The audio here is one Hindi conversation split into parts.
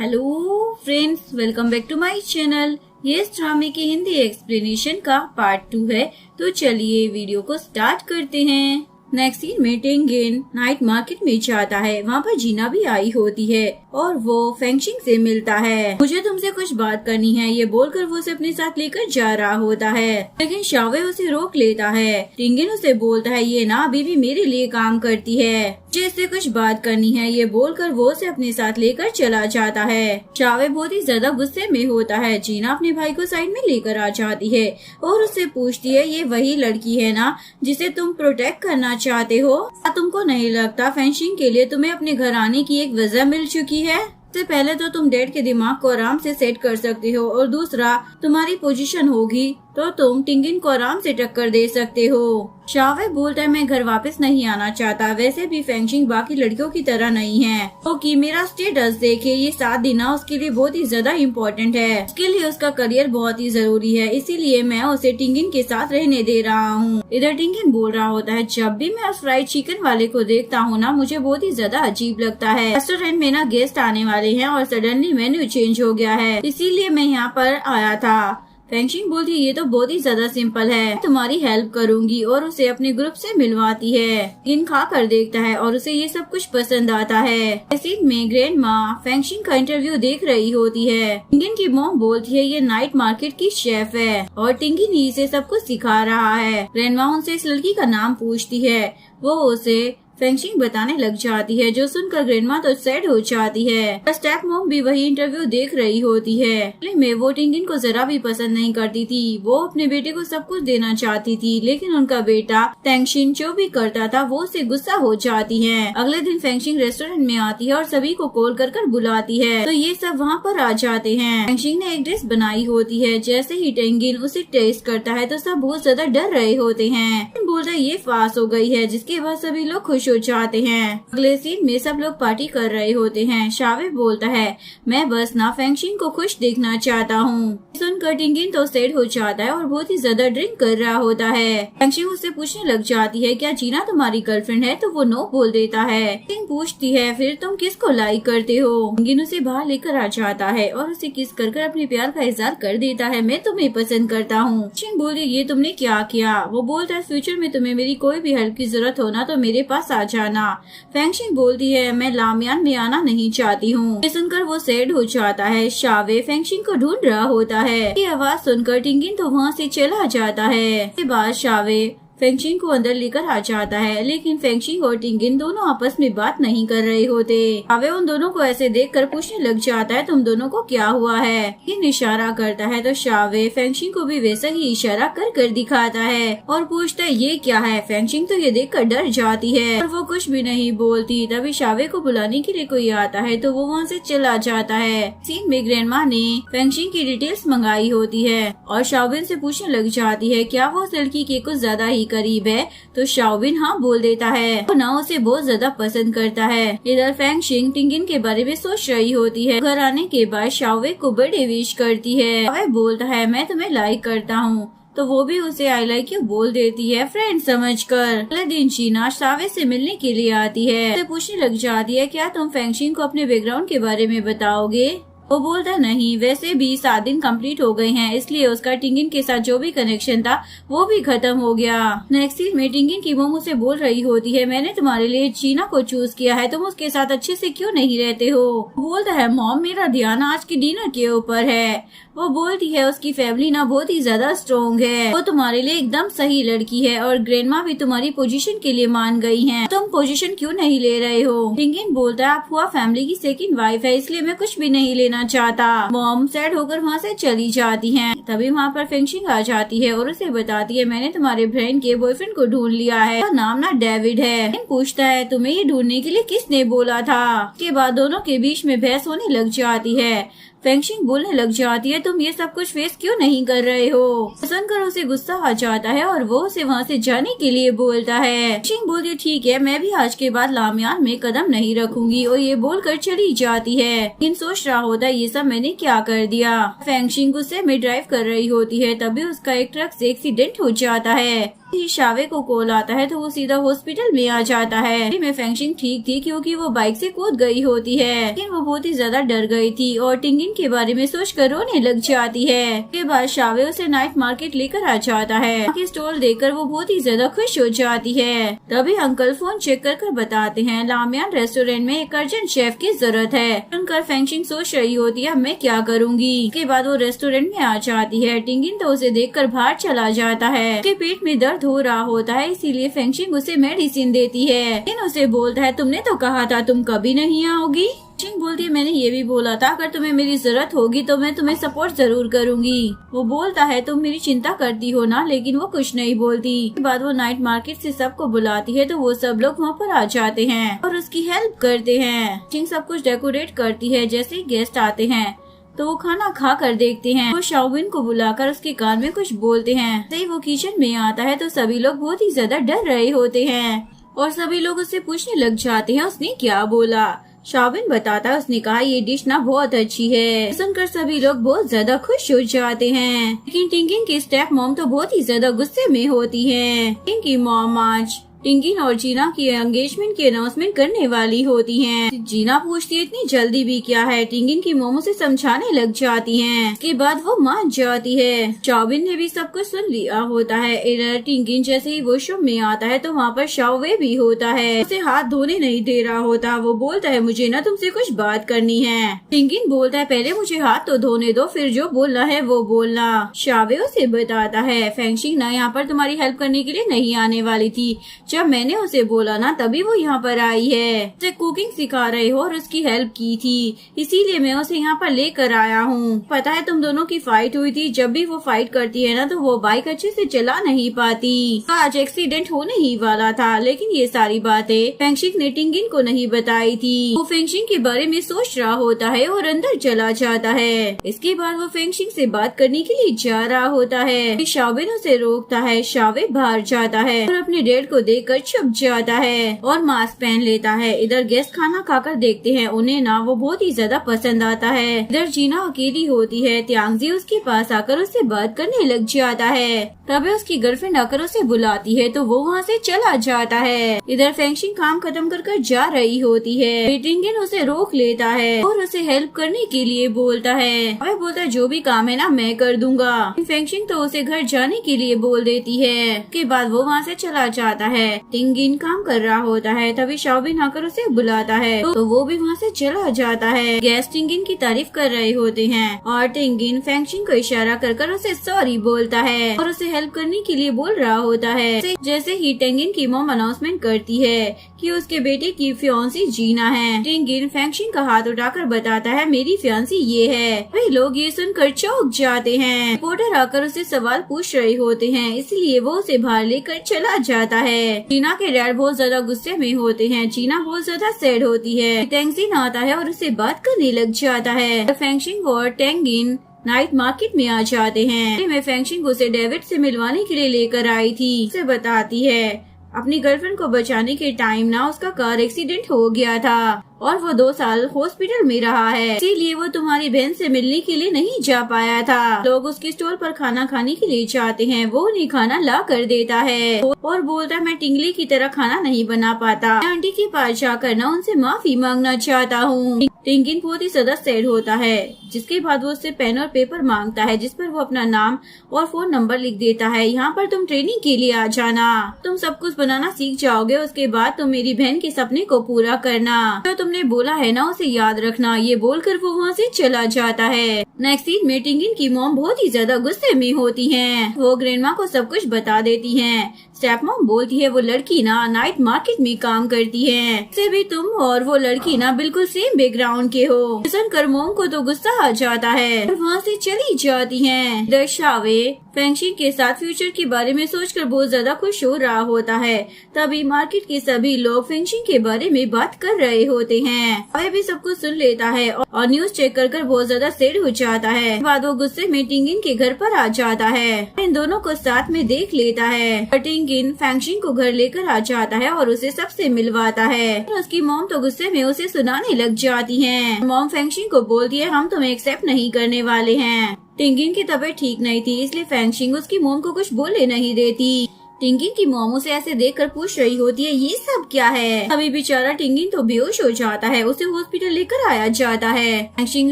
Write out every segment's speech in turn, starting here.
Hello friends, welcome back to my channel. ये इस ड्रामे के हिंदी एक्सप्लेनेशन का पार्ट 2 है। तो चलिए वीडियो को स्टार्ट करते हैं। नेक्स्ट सीन में टेंगिन नाइट मार्केट में जाता है। वहाँ पर जीना भी आई होती है और वो फेंगशिंग से मिलता है। मुझे तुमसे कुछ बात करनी है, ये बोलकर वो उसे अपने साथ लेकर जा रहा होता है, लेकिन शावे उसे रोक लेता है। टेंगिन उसे बोलता है ये ना अभी भी मेरे लिए काम करती है, मुझे इससे कुछ बात करनी है। ये बोलकर वो उसे अपने साथ लेकर चला जाता है। शावे बहुत ही ज्यादा गुस्से में होता है। जीना अपने भाई को साइड में लेकर आ जाती है और उससे पूछती है ये वही लड़की है ना जिसे तुम प्रोटेक्ट करना चाहते हो? क्या तुमको नहीं लगता फेंशिंग के लिए तुम्हें अपने घर आने की एक वजह मिल चुकी है? सबसे पहले तो तुम डैड के दिमाग को आराम से सेट कर सकते हो और दूसरा तुम्हारी पोजीशन होगी तो तुम टेंगिन को आराम से टक्कर दे सकते हो। शावे बोलता है मैं घर वापस नहीं आना चाहता। वैसे भी फेंशिंग बाकी लड़कियों की तरह नहीं है, क्योंकि मेरा स्टेटस देखे ये 7 दिन उसके लिए बहुत ही ज्यादा इम्पोर्टेंट है। उसके लिए उसका करियर बहुत ही जरूरी है, इसीलिए मैं उसे टेंगिन के साथ रहने दे रहा हूँ। इधर टेंगिन बोल रहा होता है जब भी मैं उस फ्राइड चिकन वाले को देखता हूँ ना मुझे बहुत ही ज्यादा अजीब लगता है। रेस्टोरेंट में ना गेस्ट आने वाले हैं और सडनली मेन्यू चेंज हो गया है, इसीलिए मैं यहाँ पर आया था। फेंशिंग बोलती है ये तो बहुत ही ज्यादा सिंपल है, तुम्हारी हेल्प करूंगी, और उसे अपने ग्रुप से मिलवाती है। गिन खा कर देखता है और उसे ये सब कुछ पसंद आता है। इसी में ग्रैंड माँ फेंशिंग का इंटरव्यू देख रही होती है। टिंगिन की मॉम बोलती है ये नाइट मार्केट की शेफ है और टिंगिन ही इसे सब कुछ सिखा रहा है। ग्रैंड माँ उनसे इस लड़की का नाम पूछती है, वो उसे फेंशिंग बताने लग जाती है, जो सुनकर ग्रैंडमा तो सैड हो जाती है। स्टेप मॉम भी वही इंटरव्यू देख रही होती है। में वो टिंगिन को जरा भी पसंद नहीं करती थी। वो अपने बेटे को सब कुछ देना चाहती थी, लेकिन उनका बेटा फेंशिंग जो भी करता था वो उससे गुस्सा हो जाती है। अगले दिन फेंशिंग रेस्टोरेंट में आती है और सभी को कॉल कर कर बुलाती है, तो ये सब वहाँ पर आ जाते हैं। फेंशिंग ने एक ड्रेस बनाई होती है। जैसे ही टेंगिन उसे टेस्ट करता है तो सब बहुत ज्यादा डर रहे होते हैं। बोलता है ये पास हो गई है, जिसके बाद सभी लोग खुश हो जाते हैं। अगले सीन में सब लोग पार्टी कर रहे होते हैं। शावे बोलता है मैं बस ना फेंशिंग को खुश देखना चाहता हूँ। सुनकर टिंगिन तो सैड हो जाता है और बहुत ही ज्यादा ड्रिंक कर रहा होता है। फेंशिंग उससे पूछने लग जाती है क्या जीना तुम्हारी गर्लफ्रेंड है? तो वो नो बोल देता है। टिंग पूछती है फिर तुम किसको लाइक करते हो? टिंगिन उसे बाहर लेकर आ जाता है और उसे किस कर कर अपने प्यार का इजहार कर देता है, मैं तुम्हें पसंद करता हूँ। टिंग बोली ये तुमने क्या किया? वो बोलता है फ्यूचर में तुम्हें मेरी कोई भी हेल्प की जरूरत हो ना तो मेरे पास आ जाना। फेंशिंग बोलती है मैं लामियान में आना नहीं चाहती हूँ। सुनकर वो सैड हो जाता है। शावे फेंशिंग को ढूंढ रहा होता है। ये आवाज सुनकर टिंगिन तो वहाँ से चला जाता है। इसके बाद शावे फेंशिंग को अंदर लेकर आ जाता है, लेकिन फेंशिंग और टिंगिन दोनों आपस में बात नहीं कर रहे होते। शावे उन दोनों को ऐसे देखकर पूछने लग जाता है तुम दोनों को क्या हुआ है? टिंगिन इशारा करता है तो शावे फेंशिंग को भी वैसा ही इशारा कर कर दिखाता है और पूछता है ये क्या है? फेंशिंग तो ये देखकर डर जाती है और वो कुछ भी नहीं बोलती। तभी शावे को बुलाने के लिए कोई आता है तो वो वहाँ से चला जाता है। सीन में ग्रैंडमा ने फेंशिंग की डिटेल्स मंगाई होती है और शाविन से पूछने लग जाती है क्या वो उस लड़की के कुछ ज्यादा ही करीब है? तो शाओबिन हाँ बोल देता है। वो ना उसे बहुत ज्यादा पसंद करता है। इधर फेंशिंग टिंगिन के बारे में सोच रही होती है। घर आने के बाद शावे को बर्थडे विश करती है। शावे बोलता है मैं तुम्हें लाइक करता हूँ, तो वो भी उसे आई लाइक यू बोल देती है फ्रेंड समझकर। अगले दिन जीना शावे से मिलने के लिए आती है। उसे पूछने लग जाती है क्या तुम फेंशिंग को अपने बैकग्राउंड के बारे में बताओगे? वो बोलता नहीं, वैसे भी 7 दिन कंप्लीट हो गए हैं, इसलिए उसका टिंगिन के साथ जो भी कनेक्शन था वो भी खत्म हो गया। नेक्स्ट सीन में टिंगिन की मॉम उसे बोल रही होती है मैंने तुम्हारे लिए जीना को चूज किया है, तुम उसके साथ अच्छे से क्यों नहीं रहते हो? बोलता है मॉम मेरा ध्यान आज के डिनर के ऊपर है। वो बोलती है उसकी फैमिली ना बहुत ही ज्यादा स्ट्रॉन्ग है, वो तुम्हारे लिए एकदम सही लड़की है और ग्रैंडमा भी तुम्हारी पोजीशन के लिए मान गई हैं। तुम पोजीशन क्यों नहीं ले रहे हो? टिंगिन बोलता है आप हुआ फैमिली की सेकंड वाइफ है, इसलिए मैं कुछ भी नहीं लेना चाहता। मॉम सैड होकर वहाँ से चली जाती हैं। तभी वहाँ पर फेंशिंग आ जाती है और उसे बताती है मैंने तुम्हारे बहन के बॉयफ्रेंड को ढूंढ लिया है, उसका नाम ना डेविड है। पूछता है तुम्हें ये ढूंढने के लिए किसने बोला था? के बाद दोनों के बीच में बहस होने लग जाती है। फेंशिंग बोलने लग जाती है तुम ये सब कुछ फेस क्यों नहीं कर रहे हो? सुनकर उसे गुस्सा आ जाता है और वो उसे वहाँ से जाने के लिए बोलता है। फेंशिंग बोलती है ठीक है मैं भी आज के बाद लामियान में कदम नहीं रखूंगी, और ये बोलकर चली जाती है। लेकिन सोच रहा होता है ये सब मैंने क्या कर दिया। फेंशिंग गुस्से में ड्राइव कर रही होती है, तभी उसका एक ट्रक से एक्सीडेंट हो जाता है। शावे को कॉल आता है तो वो सीधा हॉस्पिटल में आ जाता है। में फेंगशिंग ठीक थी क्योंकि वो बाइक से कूद गई होती है, लेकिन वो बहुत ही ज्यादा डर गई थी और टिंगिन के बारे में सोचकर रोने लग जाती है। उसके बाद शावे उसे नाइट मार्केट लेकर आ जाता है। स्टॉल देखकर वो बहुत ही ज्यादा खुश हो जाती है। तभी अंकल फोन चेक कर बताते हैं लामियान रेस्टोरेंट में एक अर्जेंट शेफ की जरूरत है। सुनकर फेंगशिंग सोच रही होती है मैं क्या करूँगी। उसके बाद वो रेस्टोरेंट में आ जाती है। टिंगिन तो उसे देखकर बाहर चला जाता है। उसके पेट में दर्द हो रहा होता है, इसीलिए फेंगशिंग उसे मेडिसिन देती है। लेकिन उसे बोलता है तुमने तो कहा था तुम कभी नहीं आओगी। फेंगशिंग बोलती है मैंने ये भी बोला था अगर तुम्हें मेरी जरूरत होगी तो मैं तुम्हें सपोर्ट जरूर करूंगी। वो बोलता है तुम मेरी चिंता करती हो ना, लेकिन वो कुछ नहीं बोलती। उसके बाद वो नाइट मार्केट से सबको बुलाती है तो वो सब लोग वहाँ पर आ जाते हैं और उसकी हेल्प करते हैं। फेंगशिंग सब कुछ डेकोरेट करती है। जैसे ही गेस्ट आते हैं तो वो खाना खा कर देखते हैं। वो शाओबिन को बुलाकर उसके कान में कुछ बोलते हैं। जैसे वो किचन में आता है तो सभी लोग बहुत ही ज्यादा डर रहे होते हैं और सभी लोग उससे पूछने लग जाते हैं उसने क्या बोला। शाओबिन बताता है उसने कहा ये डिश ना बहुत अच्छी है। सुनकर सभी लोग बहुत ज्यादा खुश हो जाते हैं। लेकिन टिंगिन की स्टेप मॉम तो बहुत ही ज्यादा गुस्से में होती है। टिंगिन की मॉम आज टिंगिन और जीना की एंगेजमेंट की अनाउंसमेंट करने वाली होती हैं। जीना पूछती है इतनी जल्दी भी क्या है। टिंगिन की मोमो से समझाने लग जाती हैं। उसके बाद वो मान जाती है। शाओबिन ने भी सब कुछ सुन लिया होता है। इधर टिंगिन जैसे ही वॉशरूम में आता है तो वहाँ पर शाओवे भी होता है। उसे हाथ धोने नहीं दे रहा होता। वो बोलता है मुझे ना तुमसे कुछ बात करनी है। टिंगिन बोलता है पहले मुझे हाथ तो धोने दो, फिर जो बोलना है वो बोलना। शाओवे उसे बताता है फेंगशिंग ना यहाँ पर तुम्हारी हेल्प करने के लिए नहीं आने वाली थी। जब मैंने उसे बोला ना तभी वो यहाँ पर आई है। उसे कुकिंग सिखा रहे हो और उसकी हेल्प की थी, इसीलिए मैं उसे यहाँ पर लेकर आया हूँ। पता है तुम दोनों की फाइट हुई थी। जब भी वो फाइट करती है ना तो वो बाइक अच्छे से चला नहीं पाती। आज एक्सीडेंट होने ही वाला था, लेकिन ये सारी बातें फेंगशिंग ने टिंगिन को नहीं बताई थी। वो फेंगशिंग के बारे में सोच रहा होता है और अंदर चला जाता है। इसके बाद वो फेंगशिंग से बात करने के लिए जा रहा होता है। शाओबिन उसे रोकता है। शावे बाहर जाता है और अपने डैड को देखकर छुप जाता है और मास्क पहन लेता है। इधर गेस्ट खाना खाकर देखते हैं। उन्हें ना वो बहुत ही ज्यादा पसंद आता है। इधर जीना अकेली होती है। त्यांगजी उसके पास आकर उससे बात करने लग जाता है। तभी उसकी गर्लफ्रेंड आकर उसे बुलाती है तो वो वहाँ से चला जाता है। इधर फेंगशिंग काम खत्म कर जा रही होती है। टिंगिन उसे रोक लेता है और उसे हेल्प करने के लिए बोलता है। वह बोलता है जो भी काम है ना मैं कर दूंगा। फेंगशिंग तो उसे घर जाने के लिए बोल देती है। उसके बाद वो वहाँ से चला जाता है। टिंगिन काम कर रहा होता है। तभी शाओबिन आकर उसे बुलाता है तो वो भी वहाँ से चला जाता है। गेस्ट टिंगिन की तारीफ कर रहे होते हैं और टिंगिन फेंगशिंग को इशारा कर उसे सॉरी बोलता है और उसे हेल्प करने के लिए बोल रहा होता है। जैसे ही टिंगिन की मॉम अनाउंसमेंट करती है कि उसके बेटे की फियांसी जीना है। टिंगिन फेंगशिंग का हाथ उठाकर बताता है मेरी फियांसी ये है। वही लोग ये सुनकर चौंक जाते हैं। रिपोर्टर आकर उसे सवाल पूछ रहे होते हैं, इसलिए वो उसे बाहर लेकर चला जाता है। जीना के डैड बहुत ज्यादा गुस्से में होते हैं। जीना बहुत ज्यादा सैड होती है। टेंगजिन आता है और उससे बात करने लग जाता है। फेंगशिंग और टेंगिन नाइट मार्केट में आ जाते हैं। मैं फेंगशिंग उसे डेविड से मिलवाने के लिए लेकर आई थी। उसे बताती है अपनी गर्लफ्रेंड को बचाने के टाइम ना उसका कार एक्सीडेंट हो गया था और वो 2 साल हॉस्पिटल में रहा है, इसीलिए वो तुम्हारी बहन से मिलने के लिए नहीं जा पाया था। लोग उसके स्टोर पर खाना खाने के लिए जाते हैं। वो उन्हें खाना ला कर देता है और बोलता है मैं टिंगली की तरह खाना नहीं बना पाता। आंटी के पास जाकर ना उनसे माफी मांगना चाहता हूँ। टिंगिन बहुत ही ज्यादा सैड होता है। जिसके बाद वो उससे पेन और पेपर मांगता है जिस पर वो अपना नाम और फोन नंबर लिख देता है। यहाँ पर तुम ट्रेनिंग के लिए आ जाना, तुम सब कुछ बनाना सीख जाओगे। उसके बाद तुम मेरी बहन के सपने को पूरा करना, जो तुमने बोला है ना उसे याद रखना। ये बोलकर वो वहाँ से चला जाता है। नेक्स्ट सीन में टिंगिन की मॉम बहुत ही ज्यादा गुस्से में होती हैं। वो ग्रैंडमा को सब कुछ बता देती हैं। स्टेप मॉम बोलती है वो लड़की ना नाइट मार्केट में काम करती है, से भी तुम और वो लड़की ना बिल्कुल सेम बैकग्राउंड के हो। सुनकर मॉम को तो गुस्सा आ जाता है और वहाँ से चली जाती हैं। दर्शावे फेंगशिंग के साथ फ्यूचर के बारे में सोचकर बहुत ज्यादा खुश हो रहा होता है। तभी मार्केट के सभी लोग फेंगशिंग के बारे में बात कर रहे होते हैं। वह भी सब कुछ सुन लेता है और न्यूज चेक कर बहुत ज्यादा सैड हो जाता है। बाद वो गुस्से में टिंगिन के घर पर आ जाता है। इन दोनों को साथ में देख लेता है। टिंगिन फेंगशिंग को घर लेकर आ जाता है और उसे सबसे मिलवाता है। उसकी मॉम तो गुस्से में उसे सुनाने लग जाती है। मॉम फेंगशिंग को बोलती है हम तुम्हें एक्सेप्ट नहीं करने वाले हैं। टिंगिन की तबीयत ठीक नहीं थी, इसलिए फेंगशिंग उसकी मॉम को कुछ बोले नहीं देती। टिंगिन की मॉम उसे ऐसे देखकर पूछ रही होती है ये सब क्या है। अभी बेचारा टिंगिन तो बेहोश हो जाता है, उसे हॉस्पिटल लेकर आया जाता है। फैंगशिंग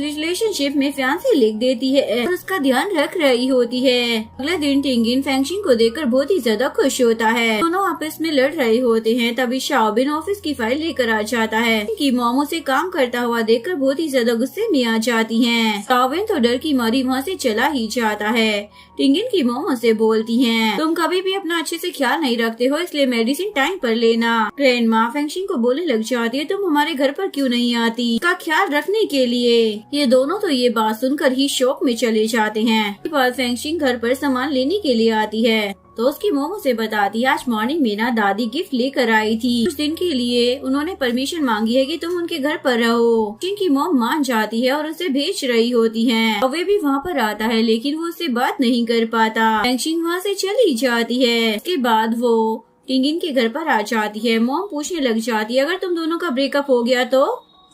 रिलेशनशिप में फियांसी लिख देती है और उसका ध्यान रख रही होती है। अगले दिन टिंगिन फैंगशिंग को देखकर बहुत ही ज्यादा खुश होता है। दोनों आपस में लड़ रहे होते हैं, तभी शाओबिन ऑफिस की फाइल लेकर आ जाता है। कि मॉम उसे काम करता हुआ देखकर बहुत ही ज्यादा गुस्से में आ जाती है। शाओबिन तो डर की मारी वहाँ से चला ही जाता है। टिंगिन की मॉम उसे बोलती हैं, तुम कभी भी अपना अच्छे से ख्याल नहीं रखते हो, इसलिए मेडिसिन टाइम पर लेना। ग्रैंड माँ फैंगशिंग को बोलने लग जाती है, तुम हमारे घर पर क्यों नहीं आती इसका ख्याल रखने के लिए। ये दोनों तो ये बात सुनकर ही शौक में चले जाते हैं। इसके बाद फैंगशिंग घर पर सामान लेने के लिए आती है तो उसकी मॉम उसे बताती है, आज मॉर्निंग में ना दादी गिफ्ट लेकर आई थी, कुछ दिन के लिए उन्होंने परमिशन मांगी है कि तुम उनके घर पर रहो। जिनकी मॉम मान जाती है और उसे भेज रही होती है और वे भी वहाँ पर आता है, लेकिन वो उससे बात नहीं कर पाता। फैंगशिंग वहाँ से चली जाती है। इसके बाद वो टिंगिन के घर पर आ जाती है। मॉम पूछने लग जाती है, अगर तुम दोनों का ब्रेकअप हो गया तो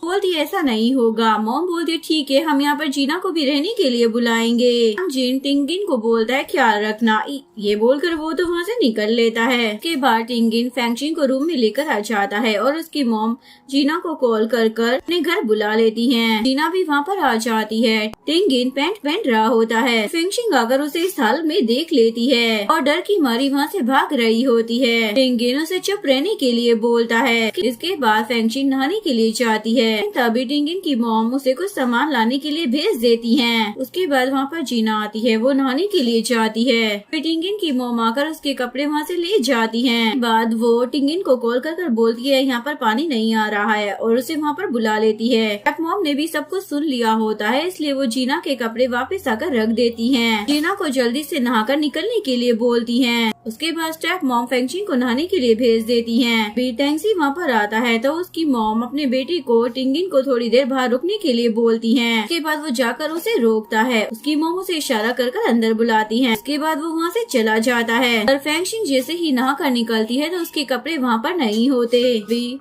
बोलती है ऐसा नहीं होगा। मॉम बोलती है ठीक है, हम यहाँ पर जीना को भी रहने के लिए बुलाएंगे। जिन टिंगिन को बोलता है ख्याल रखना, ये बोलकर वो तो वहाँ से निकल लेता है। के बाद टिंगिन फैंगशिंग को रूम में लेकर आ जाता है और उसकी मॉम जीना को कॉल कर कर अपने घर बुला लेती है। जीना भी वहाँ पर आ जाती है। टिंगिन पैंट पहन रहा होता है। फैंगशिंग आकर उसे इस हाल में देख लेती है और डर की मारी वहाँ से भाग रही होती है। टिंगिन उसे चुप रहने के लिए बोलता है। इसके बाद फैंगशिंग नहाने के लिए जाती है। तभी टिंगिन की मॉम उसे कुछ सामान लाने के लिए भेज देती हैं। उसके बाद वहाँ पर जीना आती है, वो नहाने के लिए जाती है। फिर टिंगिन की मॉम आकर उसके कपड़े वहाँ से ले जाती हैं। बाद वो टिंगिन को कॉल कर बोलती है यहाँ पर पानी नहीं आ रहा है और उसे वहाँ पर बुला लेती है। मॉम ने भी सब कुछ सुन लिया होता है, इसलिए वो जीना के कपड़े वापस आकर रख देती है। जीना को जल्दी से नहाकर निकलने के लिए बोलती है। उसके बाद स्टेप मॉम फैंगशिंग को नहाने के लिए भेज देती हैं। फिर टैंक्सी वहाँ पर आता है तो उसकी मॉम अपने बेटे को टिंगिन को थोड़ी देर बाहर रुकने के लिए बोलती हैं। उसके बाद वो जाकर उसे रोकता है। उसकी मॉम उसे इशारा कर अंदर बुलाती है। उसके बाद वो वहाँ से चला जाता है और फैंगशिंग जैसे ही नहा कर निकलती है तो उसके कपड़े वहाँ पर नहीं होते।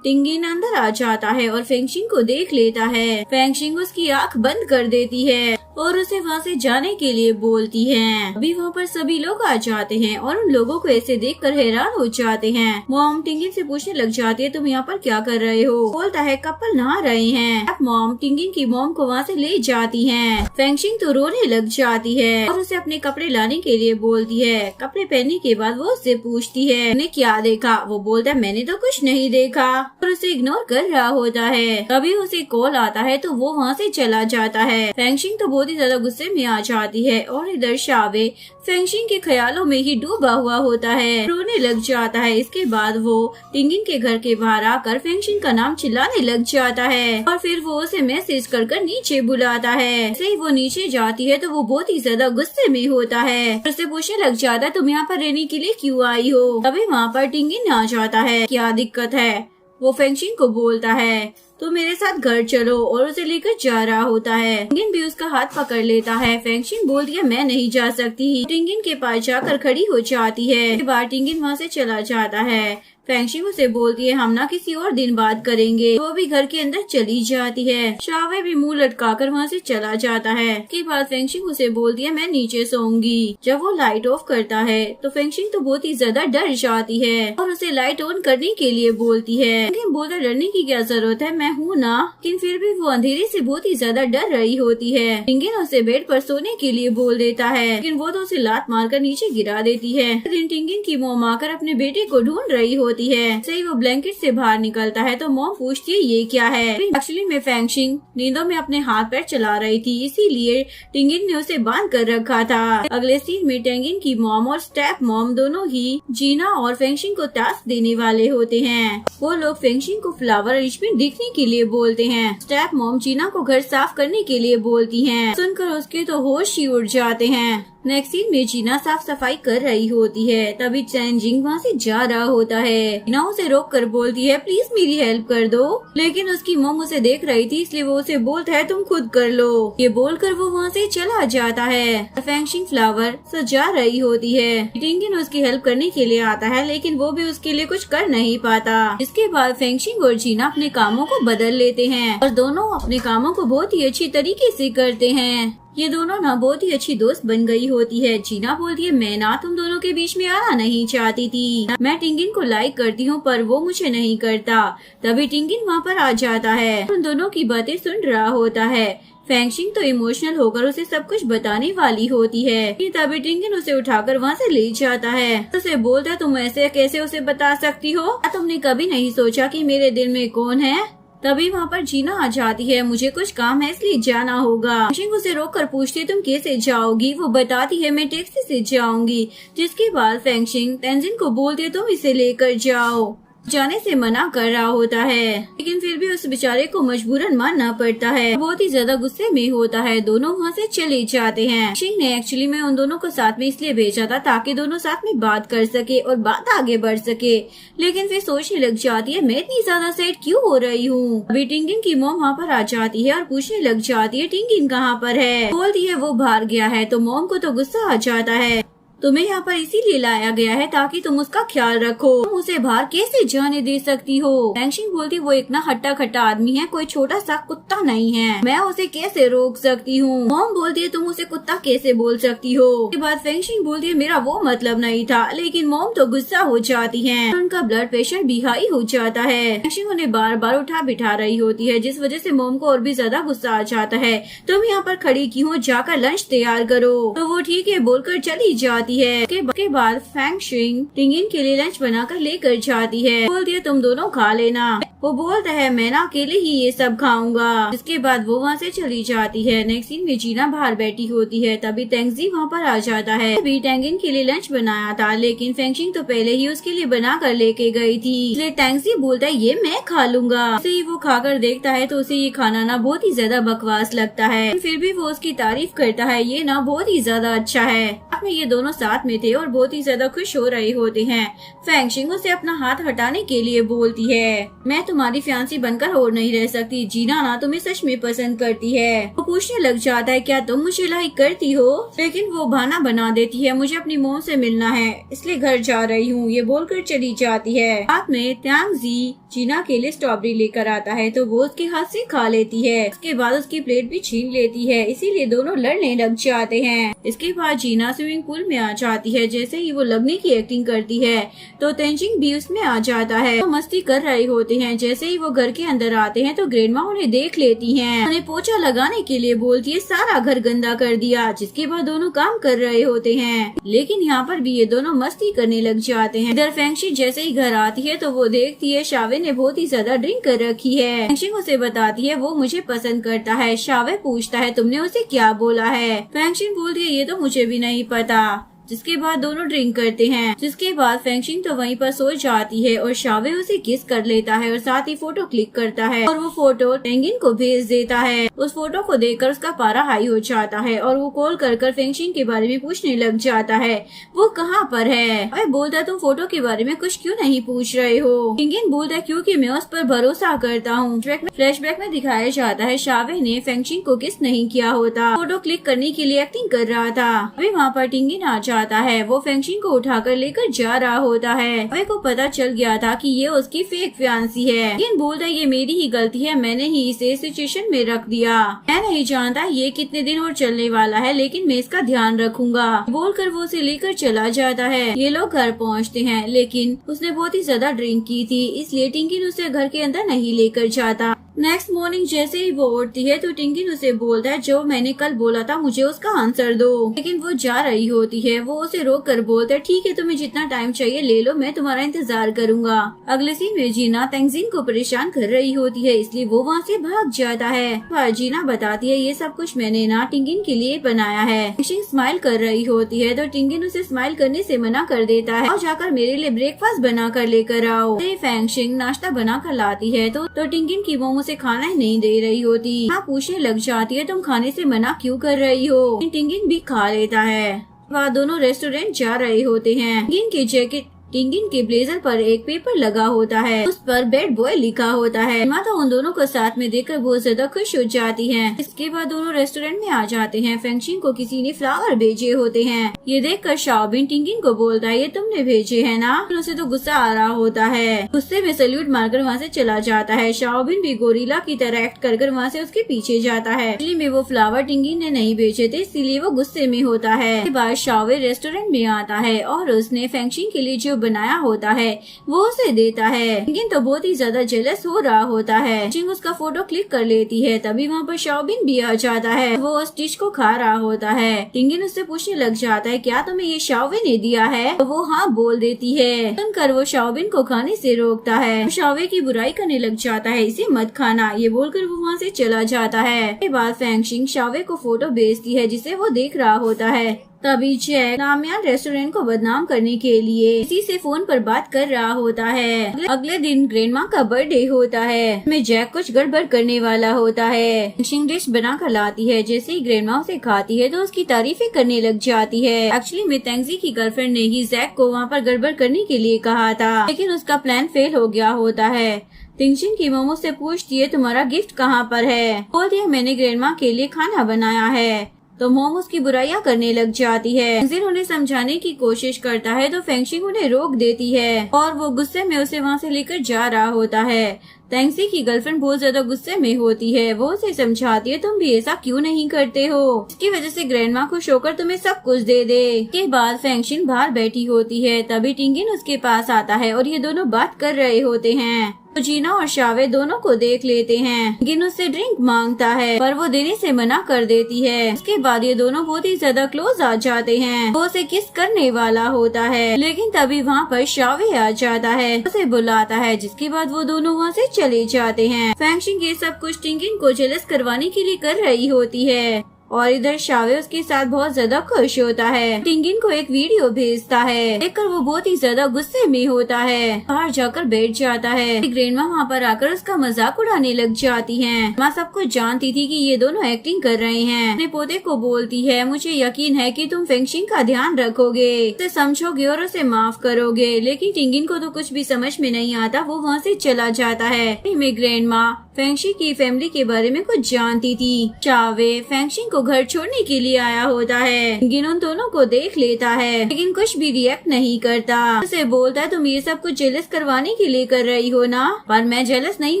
टिंगिन अंदर आ जाता है और फैंगशिंग को देख लेता है। फैंगशिंग उसकी आँख बंद कर देती है और उसे वहाँ से जाने के लिए बोलती है। अभी वहाँ पर सभी लोग आ जाते हैं और उन लोगों को ऐसे देखकर हैरान हो जाते हैं। मॉम टिंगिन से पूछने लग जाती है, तुम यहाँ पर क्या कर रहे हो? बोलता है कपल नहा रहे हैं। अब मॉम टिंगिन की मॉम को वहाँ से ले जाती है। फैंगशिंग तो रोने लग जाती है और उसे अपने कपड़े लाने के लिए बोलती है। कपड़े पहनने के बाद वो उससे पूछती है, तुमने क्या देखा? वो बोलता है मैंने तो कुछ नहीं देखा और उसे इग्नोर कर रहा होता है। तभी उसे कॉल आता है तो वो वहाँ से चला जाता है। फैंगशिंग तो बहुत ही ज्यादा गुस्से में आ जाती है और इधर शावे फैंगशिंग के ख्यालों में ही डूबा हुआ होता है, रोने लग जाता है। इसके बाद वो टिंगिन के घर के बाहर आकर फैंगशिंग का नाम चिल्लाने लग जाता है और फिर वो उसे मैसेज कर नीचे बुलाता है। जैसे ही वो नीचे जाती है तो वो बहुत ही ज्यादा गुस्से में होता है, उससे पूछने लग जाता है तुम यहाँ पर रहने के लिए क्यों आई हो? तभी वहाँ पर टिंगिन आ जाता है। क्या दिक्कत है? वो फैंगशिंग को बोलता है तो मेरे साथ घर चलो और उसे लेकर जा रहा होता है। टिंगिन भी उसका हाथ पकड़ लेता है। फैंगशिंग बोलती है मैं नहीं जा सकती। टिंगिन के पास जाकर खड़ी हो जाती है। बार टिंगिन वहाँ से चला जाता है। फैंगशिंग उसे बोलती है हम ना किसी और दिन बात करेंगे। वो भी घर के अंदर चली जाती है। शावे भी मुंह लटकाकर वहाँ से चला जाता है। के बाद फैंगशिंग उसे बोलती है मैं नीचे सोऊंगी। जब वो लाइट ऑफ करता है तो फैंगशिंग तो बहुत ही ज्यादा डर जाती है और उसे लाइट ऑन करने के लिए बोलती है। लेकिन बोलता डरने की क्या जरूरत है, मैं हूँ ना। लेकिन फिर भी वो अंधेरे से बहुत ही ज्यादा डर रही होती है। टिंगिन उसे बेड पर सोने के लिए बोल देता है, लेकिन वो तो उसे लात मारकर नीचे गिरा देती है। टिंगिन की मॉम आकर अपने बेटे को ढूंढ रही होती है। सही वो ब्लैंकेट से बाहर निकलता है तो मॉम पूछती है ये क्या है? एक्चुअली में फैंगशिंग नींदों में अपने हाथ पैर चला रही थी, इसीलिए टिंगिन ने उसे बांध कर रखा था। अगले सीन में टिंगिन की मॉम और स्टेप मॉम दोनों ही जीना और फैंगशिंग को टास्क देने वाले होते हैं। वो लोग फैंगशिंग को फ्लावर अरेंजमेंट देखने के लिए बोलते हैं। स्टेप मॉम जीना को घर साफ करने के लिए बोलती हैं। सुनकर उसके तो होश ही उड़ जाते हैं। नेक्स्ट सीन में जीना साफ सफाई कर रही होती है। तभी चैनजिंग वहाँ से जा रहा होता है। जीना उसे रोक कर बोलती है प्लीज मेरी हेल्प कर दो, लेकिन उसकी मॉम उसे देख रही थी इसलिए वो उसे बोलता है तुम खुद कर लो। ये बोलकर वो वहाँ से चला जाता है। फैंगशिंग फ्लावर सजा रही होती है। टिंगिन उसकी हेल्प करने के लिए आता है, लेकिन वो भी उसके लिए कुछ कर नहीं पाता। इसके बाद फैंगशिंग और जीना अपने कामों को बदल लेते हैं और दोनों अपने कामों को बहुत ही अच्छी तरीके से करते हैं। ये दोनों ना बहुत ही अच्छी दोस्त बन गई होती है। जीना बोलती है मैं ना तुम दोनों के बीच में आना नहीं चाहती थी, मैं टिंगिन को लाइक करती हूँ पर वो मुझे नहीं करता। तभी टिंगिन वहाँ पर आ जाता है, उन दोनों की बातें सुन रहा होता है। फैंगशिंग तो इमोशनल होकर उसे सब कुछ बताने वाली होती है। तभी टिंगिन उसे उठाकर वहाँ से ले जाता है, उसे बोलता है तुम ऐसे कैसे उसे बता सकती हो, तुमने कभी नहीं सोचा कि मेरे दिल में कौन है। तभी वहाँ पर जीना आ जाती है, मुझे कुछ काम है इसलिए जाना होगा। फैंगशिंग उसे रोक कर पूछती है तुम कैसे जाओगी, वो बताती है मैं टैक्सी से जाऊंगी। जिसके बाद फैंगशिंग तेंजिन को बोलती है तुम इसे लेकर जाओ। जाने से मना कर रहा होता है, लेकिन फिर भी उस बेचारे को मजबूरन मानना पड़ता है। बहुत ही ज्यादा गुस्से में होता है। दोनों वहाँ से चले जाते हैं। शिंग ने एक्चुअली में उन दोनों को साथ में इसलिए भेजा था ताकि दोनों साथ में बात कर सके और बात आगे बढ़ सके, लेकिन फिर सोचने लग जाती है मैं इतनी ज्यादा सैड क्यों हो रही हूँ। अभी टिंगिन की मॉम वहाँ पर आ जाती है और पूछने लग जाती है टिंगिन कहाँ पर है। बोलती है वो बाहर गया है। तो मॉम को तो गुस्सा आ जाता है, तुम्हें यहाँ पर इसीलिए लाया गया है ताकि तुम उसका ख्याल रखो, तुम उसे बाहर कैसे जाने दे सकती हो। फैंगशिंग बोलती वो इतना हट्टा खट्टा आदमी है, कोई छोटा सा कुत्ता नहीं है, मैं उसे कैसे रोक सकती हूँ। मॉम बोलती है तुम उसे कुत्ता कैसे बोल सकती हो। उसके बाद फैंगशिंग बोलती है मेरा वो मतलब नहीं था, लेकिन मॉम तो गुस्सा हो जाती है, उनका ब्लड प्रेशर भी हाई हो जाता है। फैंगशिंग उन्हें बार बार उठा बिठा रही होती है, जिस वजह से मॉम को और भी ज्यादा गुस्सा आ जाता है। तुम यहाँ पर खड़ी क्यों हो, जाकर लंच तैयार करो। तो वो ठीक है बोलकर चली जाती है। के बाद फैंगशिंग टिंगिन के लिए लंच बनाकर लेकर जाती है, बोलती है तुम दोनों खा लेना। वो बोलता है मैं ना अकेले ही ये सब खाऊंगा। इसके बाद वो वहाँ से चली जाती है। नेक्स्ट सीन में जीना बाहर बैठी होती है, तभी तेंगजी वहाँ पर आ जाता है। अभी टेंगिन के लिए लंच बनाया था, लेकिन फैंगशिंग तो पहले ही उसके लिए बना कर लेके गई थी, इसलिए तेंगजी बोलता है ये मैं खा लूंगा। जैसे ही वो खाकर देखता है तो उसे ये खाना ना बहुत ही ज्यादा बकवास लगता है, फिर भी वो उसकी तारीफ करता है ये ना बहुत ही ज्यादा अच्छा है। अपने ये दोनों साथ में थे और बहुत ही ज्यादा खुश हो रहे होते हैं। फैंगशिंग उसे अपना हाथ हटाने के लिए बोलती है मैं तुम्हारी फियांसी बनकर और नहीं रह सकती, जीना ना तुम्हें सच में पसंद करती है। वो पूछने लग जाता है क्या तुम मुझे लाइक करती हो, लेकिन वो बहाना बना देती है मुझे अपनी मॉम से मिलना है इसलिए घर जा रही हूँ, ये बोलकर चली जाती है। रात में तेंगजी जीना के लिए स्ट्रॉबेरी लेकर आता है तो वो उसके हाथ से खा लेती है। उसके बाद उसकी प्लेट भी छीन लेती है, इसीलिए दोनों लड़ने लग जाते हैं। इसके बाद जीना स्विमिंग पूल में आ जाती है। जैसे ही वो लगने की एक्टिंग करती है तो तेंजिन भी उसमें आ जाता है। वो मस्ती कर रहे होते हैं। जैसे ही वो घर के अंदर आते हैं तो ग्रैंडमा उन्हें देख लेती हैं। उन्हें पोछा लगाने के लिए बोलती है सारा घर गंदा कर दिया। जिसके बाद दोनों काम कर रहे होते हैं, लेकिन यहाँ पर भी ये दोनों मस्ती करने लग जाते हैं। इधर फैंगशिंग जैसे ही घर आती है तो वो देखती है शावे ने बहुत ही ज्यादा ड्रिंक कर रखी है। फैंगशिंग उसे बताती है वो मुझे पसंद करता है। शावे पूछता है तुमने उसे क्या बोला है। फैंगशिंग बोलती है ये तो मुझे भी नहीं पता। जिसके बाद दोनों ड्रिंक करते हैं। जिसके बाद फैंगशिंग तो वहीं पर सो जाती है और शावे उसे किस कर लेता है और साथ ही फोटो क्लिक करता है और वो फोटो टेंगिन को भेज देता है। उस फोटो को देखकर उसका पारा हाई हो जाता है और वो कॉल कर फैंगशिंग के बारे में पूछने लग जाता है वो कहाँ पर है। वह बोलता तुम फोटो के बारे में कुछ क्यों नहीं पूछ रहे हो। टेंगिन बोलता क्योंकि मैं उस पर भरोसा करता हूँ। फ्लैशबैक में दिखाया जाता है शावे ने फैंगशिंग को किस नहीं किया होता, फोटो क्लिक करने के लिए एक्टिंग कर रहा था। अभी वहाँ पर टेंगिन आ जाता है। वो फैंगशिंग को उठाकर लेकर जा रहा होता है। वे को पता चल गया था कि ये उसकी फेक फियांसी है, लेकिन बोलता है ये मेरी ही गलती है, मैंने ही इसे इस सिचुएशन में रख दिया। मैं नहीं जानता ये कितने दिन और चलने वाला है, लेकिन मैं इसका ध्यान रखूंगा। बोलकर वो उसे लेकर चला जाता है। ये लोग घर पहुँचते हैं, लेकिन उसने बहुत ही ज्यादा ड्रिंक की थी, इसलिए टिंगिन उसे घर के अंदर नहीं लेकर जाता। नेक्स्ट मॉर्निंग जैसे ही वो उठती है तो टिंगिन उसे बोलता है जो मैंने कल बोला था मुझे उसका आंसर दो, लेकिन वो जा रही होती है। वो उसे रोक कर बोलता है ठीक है तुम्हें जितना टाइम चाहिए ले लो, मैं तुम्हारा इंतजार करूंगा। अगले सीन में जीना तेंजिन को परेशान कर रही होती है, इसलिए वो वहाँ से भाग जाता है। जीना बताती है ये सब कुछ मैंने ना टिंगिन के लिए बनाया है। फैंगशिंग स्माइल कर रही होती है तो टिंगिन उसे स्माइल करने से मना कर देता है और जाकर मेरे लिए ब्रेकफास्ट बना कर लेकर आओ। फैंगशिंग नाश्ता बना कर लाती है तो टिंगिन की मोमो से खाना ही नहीं दे रही होती। हाँ पूछने लग जाती है तुम खाने से मना क्यों कर रही हो। टिंगिन भी खा लेता है। वहाँ दोनों रेस्टोरेंट जा रहे होते हैं। टिंगिन की जैकेट टिंगिन के ब्लेजर पर एक पेपर लगा होता है, उस पर बैड बॉय लिखा होता है। माता उन दोनों को साथ में देखकर बहुत ज्यादा खुश हो जाती है। इसके बाद दोनों रेस्टोरेंट में आ जाते हैं। फेंगशिंग को किसी ने फ्लावर भेजे होते हैं। ये देखकर शाओबिन टिंगिन को बोलता है, ये तुमने भेजे है ना? उसे तो गुस्सा आ रहा होता है। गुस्से में सैल्यूट मारकर वहाँ से चला जाता है। शाओबिन भी गोरिल्ला की तरह एक्ट कर वहाँ से उसके पीछे जाता है। असली में वो फ्लावर टिंगिन ने नहीं भेजे थे, इसीलिए वो गुस्से में होता है। इसके बाद शाओवे रेस्टोरेंट में आता है और उसने फेंगशिंग के लिए जो बनाया होता है वो उसे देता है। टिंगिन तो बहुत ही ज्यादा जेलस हो रहा होता है। फेंगशिंग उसका फोटो क्लिक कर लेती है। तभी वहाँ पर शाओबिन भी आ जाता है। वो उस डिश को खा रहा होता है। टिंगिन उससे पूछने लग जाता है, क्या तुम्हें ये शाओवे ने दिया है? तो वो हाँ बोल देती है। सुनकर वो शाओबिन को खाने से रोकता है। शाओवे की बुराई करने लग जाता है, इसे मत खाना, ये बोलकर वो वहाँ से चला जाता है। इसके बाद फेंगशिंग शाओवे को फोटो भेजती है जिसे वो देख रहा होता है। तभी जैक नामयान रेस्टोरेंट को बदनाम करने के लिए किसी से फोन पर बात कर रहा होता है। अगले दिन ग्रैंडमा का बर्थडे होता है। में जैक कुछ गड़बड़ करने वाला होता है। फेंगशिंग डिश बना कर लाती है। जैसे ही ग्रैंडमा उसे खाती है तो उसकी तारीफें करने लग जाती है। एक्चुअली में तेंगजी की गर्लफ्रेंड ने ही जैक को वहाँ पर गड़बड़ करने के लिए कहा था, लेकिन उसका प्लान फेल हो गया होता है। तेंगजिन की मोमो से पूछती है, तुम्हारा गिफ्ट कहाँ पर है? बोलती है, मैंने ग्रैंडमा के लिए खाना बनाया है। तो मोमो उसकी बुराइयां करने लग जाती है। तेंगजिन उन्हें समझाने की कोशिश करता है तो फेंगशिंग उन्हें रोक देती है और वो गुस्से में उसे वहाँ से लेकर जा रहा होता है। तेंगजी की गर्लफ्रेंड बहुत ज्यादा गुस्से में होती है। वो उसे समझाती है, तुम भी ऐसा क्यों नहीं करते हो? इसकी वजह से ग्रैंडमा खुश होकर तुम्हें सब कुछ दे दे। के बाद फेंगशिंग बाहर बैठी होती है। तभी टिंगिन उसके पास आता है और ये दोनों बात कर रहे होते हैं। तो जीना और शावे दोनों को देख लेते हैं। टिंगिन उससे ड्रिंक मांगता है पर वो देने से मना कर देती है। उसके बाद ये दोनों बहुत ही ज्यादा क्लोज आ जाते हैं। वो उसे किस करने वाला होता है, लेकिन तभी वहाँ पर शावे आ जाता है, उसे बुलाता है। जिसके बाद वो दोनों वहाँ से चले जाते हैं। फेंगशिंग ये सब कुछ टिंगिन को जेलस करवाने के लिए कर रही होती है और इधर शावे उसके साथ बहुत ज्यादा खुश होता है। टिंगिन को एक वीडियो भेजता है। देखकर वो बहुत ही ज्यादा गुस्से में होता है। बाहर जाकर बैठ जाता है। ग्रैंडमा वहाँ पर आकर उसका मजाक उड़ाने लग जाती हैं। माँ सब कुछ जानती थी कि ये दोनों एक्टिंग कर रहे हैं। अपने पोते को बोलती है, मुझे यकीन है कि तुम फेंगशिंग का ध्यान रखोगे, उसे समझोगे और उसे माफ करोगे। लेकिन टिंगिन को तो कुछ भी समझ में नहीं आता। वो वहाँ से चला जाता है। ग्रैंडमा फेंगशिंग की फैमिली के बारे में कुछ जानती थी। शावे फेंगशिंग को घर छोड़ने के लिए आया होता है। टिंगिन उन दोनों को देख लेता है लेकिन कुछ भी रिएक्ट नहीं करता। उसे बोलता है, तुम ये सब कुछ जेलस करवाने के लिए कर रही हो ना? पर मैं जेलस नहीं